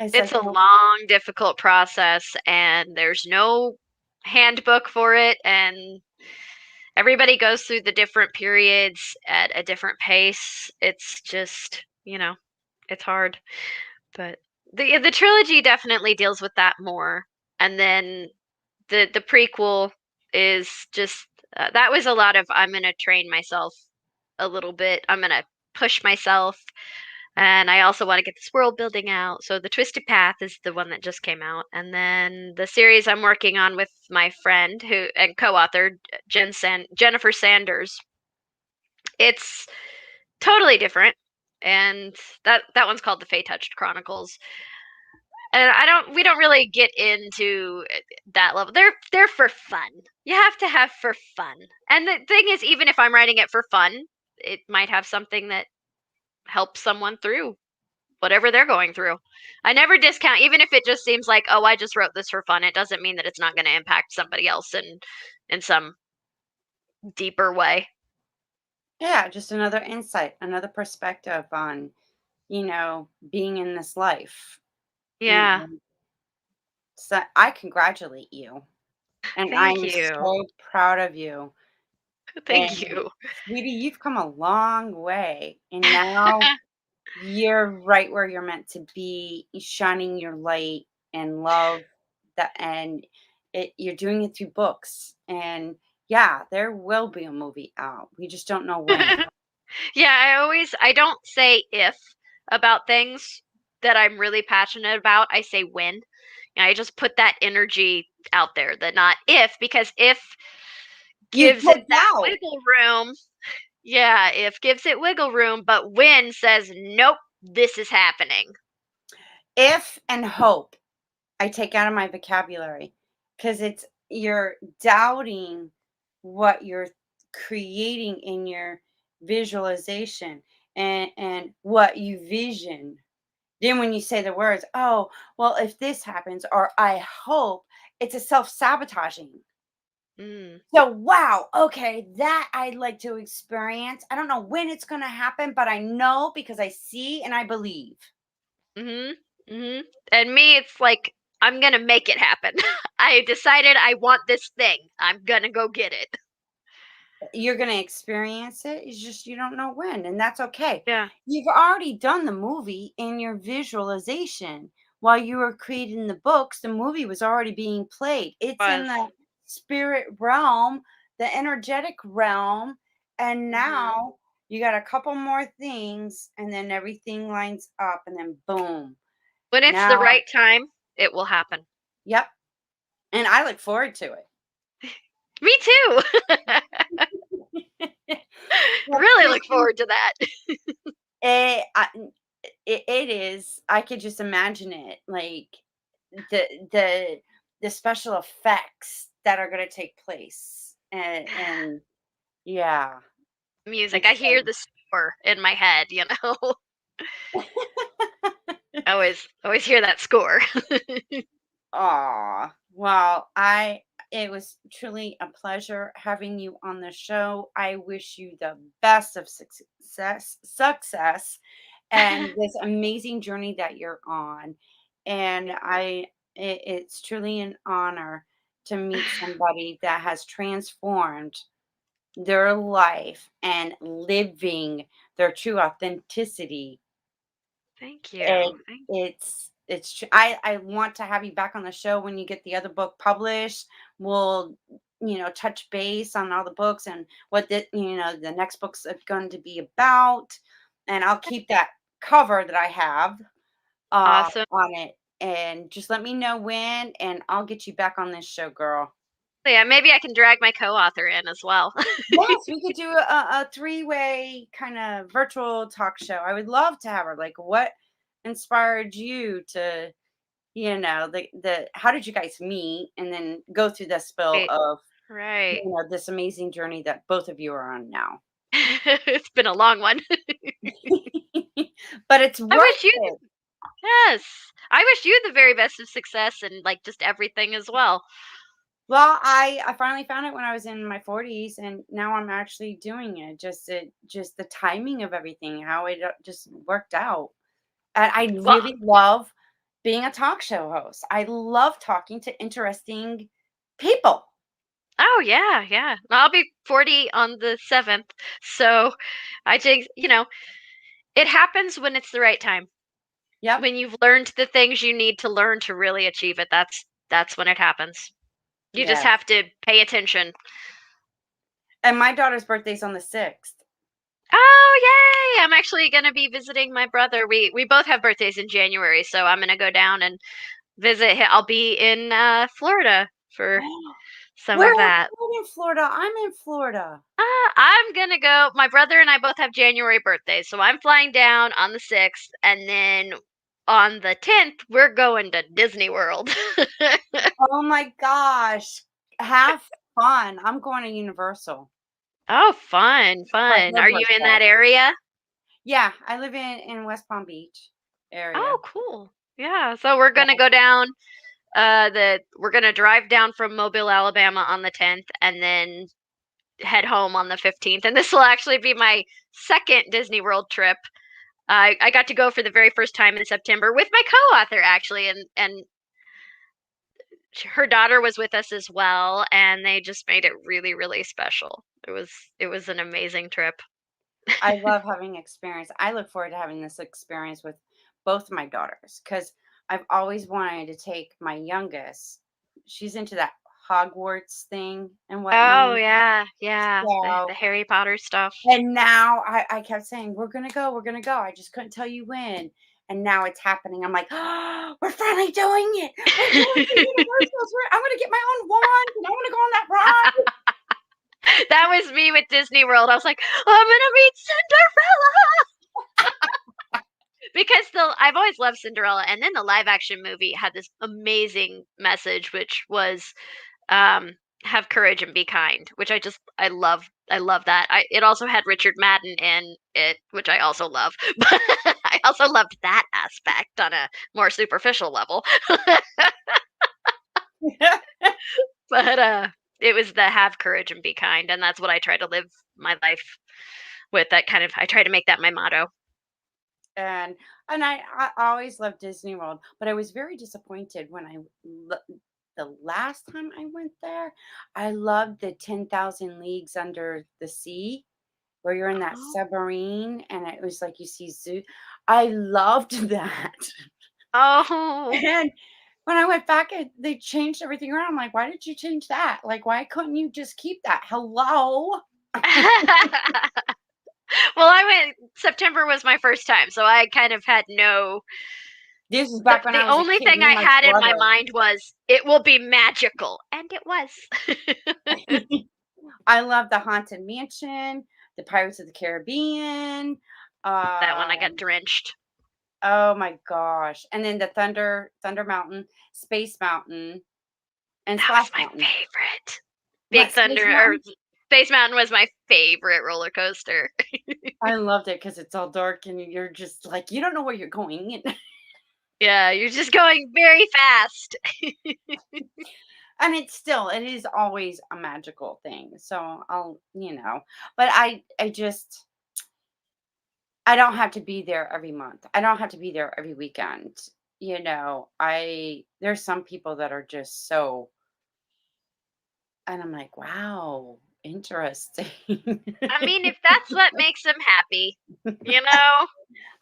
It's like, a well, long, difficult process, and there's no handbook for it, and everybody goes through the different periods at a different pace. It's just, it's hard. But the trilogy definitely deals with that more. And then the prequel is just that was a lot of I'm going to train myself a little bit. I'm going to push myself and I also want to get this world building out. So the Twisted Path is the one that just came out, and then the series I'm working on with my friend who and co-author Jennifer Sanders. It's totally different, and that one's called the Fae Touched Chronicles. And we don't really get into that level. They're for fun. You have to have for fun. And the thing is, even if I'm writing it for fun, it might have something that helps someone through whatever they're going through. I never discount, even if it just seems like, oh, I just wrote this for fun. It doesn't mean that it's not going to impact somebody else in some deeper way. Yeah, just another insight, another perspective on, being in this life. You Yeah. know, so I congratulate you, and I Thank am you. so proud of you. Thank And you. sweetie, you've come a long way, and now you're right where you're meant to be, shining your light and love that, and you're doing it through books. And yeah, there will be a movie out. We just don't know when. Yeah, I don't say if about things that I'm really passionate about. I say when. And I just put that energy out there, that not if, because if You gives it put that out wiggle room. Yeah, if gives it wiggle room, but when says nope, this is happening. if and hope. I take out of my vocabulary because you're doubting what you're creating in your visualization and what you vision. Then when you say the words, oh, well, if this happens, or I hope, it's a self-sabotaging. Mm. So, wow, okay, that I'd like to experience. I don't know when it's going to happen, but I know because I see and I believe. Mhm. Mhm. And me, it's like I'm gonna make it happen. I decided I want this thing. I'm gonna go get it. You're going to experience it. It's just you don't know when, and that's okay. Yeah. You've already done the movie in your visualization. While you were creating the books, the movie was already being played. It's in Was. the spirit realm, the energetic realm, and Mhm. now you got a couple more things, and then everything lines up, and then boom. When it's the Now, right time, it will happen. yep. And I look forward to Me too. it. Well, Really look Kristen, forward to that. eh, I it is. I could just imagine it, like the the the special effects that are gonna take place, and yeah, Music. I hear exciting. the score in my head, you know. I always hear that score. Aw, well, it was truly a pleasure having you on the show. I wish you the best of success, and this amazing journey that you're on. And it's truly an honor to meet somebody that has transformed their life and living their true authenticity. Thank And you. Thank I want to have you back on the show when you get the other book published. We'll, touch base on all the books and what the next book's going to be about. And I'll keep that cover that I have Awesome. on it. And just let me know when, and I'll get you back on this show, girl. Yeah, maybe I can drag my co-author in as well. Yes, we could do a three-way kind of virtual talk show. I would love to have her. Like, what inspired you to, the how did you guys meet? And then go through the spill Right. of, Right. this amazing journey that both of you are on now. It's been a long one. But it's I worth wish you it. yes. I wish you the very best of success and like just everything as well. Well, I finally found it when I was in my 40s, and now I'm actually doing it. Just the timing of everything, how it just worked out. And I Well, really love being a talk show host. I love talking to interesting people. oh yeah, yeah. I'll be 40 on the 7th. So I just, it happens when it's the right time. Yep. When you've learned the things you need to learn to really achieve it, that's when it happens. You just Yeah. have to pay attention. And my daughter's birthday's on the 6th. Oh, yay! I'm actually going to be visiting my brother. We both have birthdays in January, so I'm going to go down and visit him. I'll be in Florida for some Where of are that. you in Florida? I'm in Florida. I'm going to go. My brother and I both have January birthdays, so I'm flying down on the 6th, and then on the 10th, we're going to Disney World. Oh my gosh. Have fun. I'm going to Universal Oh, fun, for fun. her Are you in that birthday. area? Yeah, I live in West Palm Beach area. Oh, cool. Yeah, so we're gonna go down. We're gonna drive down from Mobile, Alabama on the 10th, and then head home on the 15th. And this will actually be my second Disney World trip. I got to go for the very first time in September with my co-author actually, and her daughter was with us as well, and they just made it really, really special. It was an amazing trip. I love having experience. I look forward to having this experience with both of my daughters because I've always wanted to take my youngest. She's into that Hogwarts thing and Oh whatnot. yeah, yeah, the So, Harry Potter stuff. and now I kept saying, we're gonna go. I just couldn't tell you when. And now it's happening. I'm like, oh, we're finally doing it. We're going to Universal. I'm gonna get my own wand and I want to go on that ride. That was me with Disney World. I was like, I'm gonna meet Cinderella because I've always loved Cinderella, and then the live action movie had this amazing message, which was um, have courage and be kind, which I love. I love that. It also had Richard Madden in it, which I also love. But I also loved that aspect on a more superficial level. But it was the have courage and be kind, and that's what I try to live my life with. That kind of I try to make that my motto. and I always loved Disney World, but I was very disappointed when the last time I went there. I loved the 10,000 Leagues Under the Sea, where you're in that Oh. submarine and it was like you see zoo. I loved that. Oh. And when I went back, they changed everything around. I'm like, why did you change that? Like, why couldn't you just keep that? Hello. Well, I went September was my first time, so I kind of had no This is back when the I was a only kid. thing Me I and my had in my brother. mind was it will be magical, and it was. I love the Haunted Mansion, the Pirates of the Caribbean. That one I got Um, drenched. oh my gosh. And then the Thunder Mountain, Space Mountain, and That was Splash my Mountain. favorite. Big What, Space Thunder or Mountain? Space Mountain was my favorite roller coaster. I loved it because it's all dark and you're just like, you don't know where you're going. Yeah, you're just going very fast. And it is always a magical thing. So but I don't have to be there every month. I don't have to be there every weekend. There's some people that are just so, and I'm like, wow, interesting. I mean, if that's what makes them happy, you know,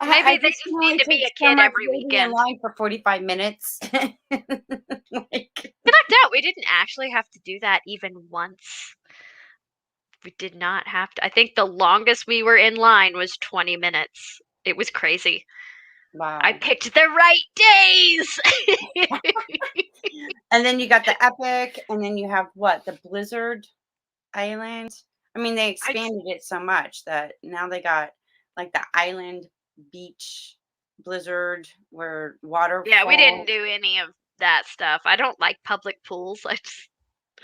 I maybe they just just can need only to take be a so kid much every waiting in weekend. line for 45 minutes. Like, I lucked out. We didn't actually have to do that even once. We did not have to. I think the longest we were in line was 20 minutes. It was crazy. I wow. picked the right days. And then you got the Epic, and then you have what? The Blizzard Island. I mean, they I expanded it so much that now they got like the island beach blizzard where Yeah, we didn't waterfall. do any of that stuff. I don't like public pools.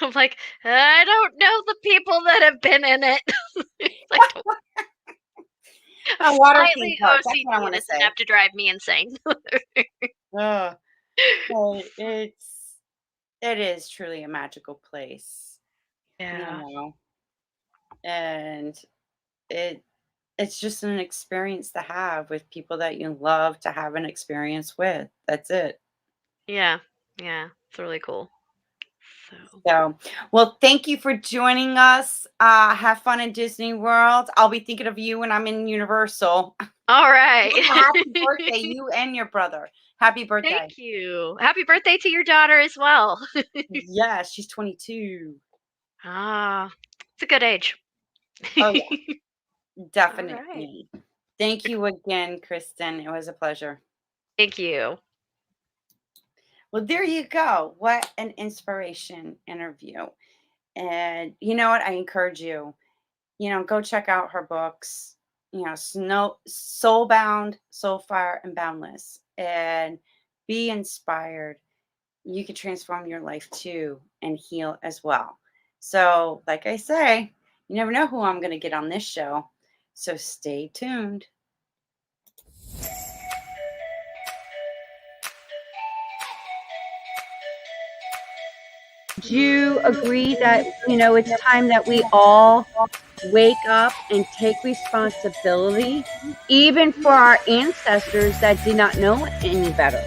I'm like, I don't know the people that have been in it. Like, I'm A water theme slightly park. That's what I OCD, want and to it's say. enough to drive me insane. Ugh. So it is truly a magical place, Yeah. and it it's just an experience to have with people that you love to have an experience with. That's it. Yeah. Yeah. It's really cool. So, So, well, thank you for joining us. Have fun in Disney World. I'll be thinking of you when I'm in Universal. all right. Happy birthday, you and your brother. Happy birthday. Thank you. Happy birthday to your daughter as well. Yes, she's 22. Ah, it's a good age. Oh, yeah, All right. definitely. Thank you again, Kristen. It was a pleasure. Thank you. Well, there you go. What an inspiration interview. And you know what? I encourage you, go check out her books. soulbound, soulfire, and boundless, and be inspired. You can transform your life too and heal as well. So, like I say, you never know who I'm going to get on this show. So stay tuned. Do you agree that, it's time that we all wake up and take responsibility, even for our ancestors that did not know any better?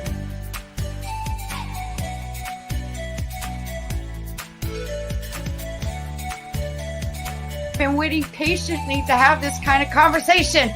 Been waiting patiently to have this kind of conversation.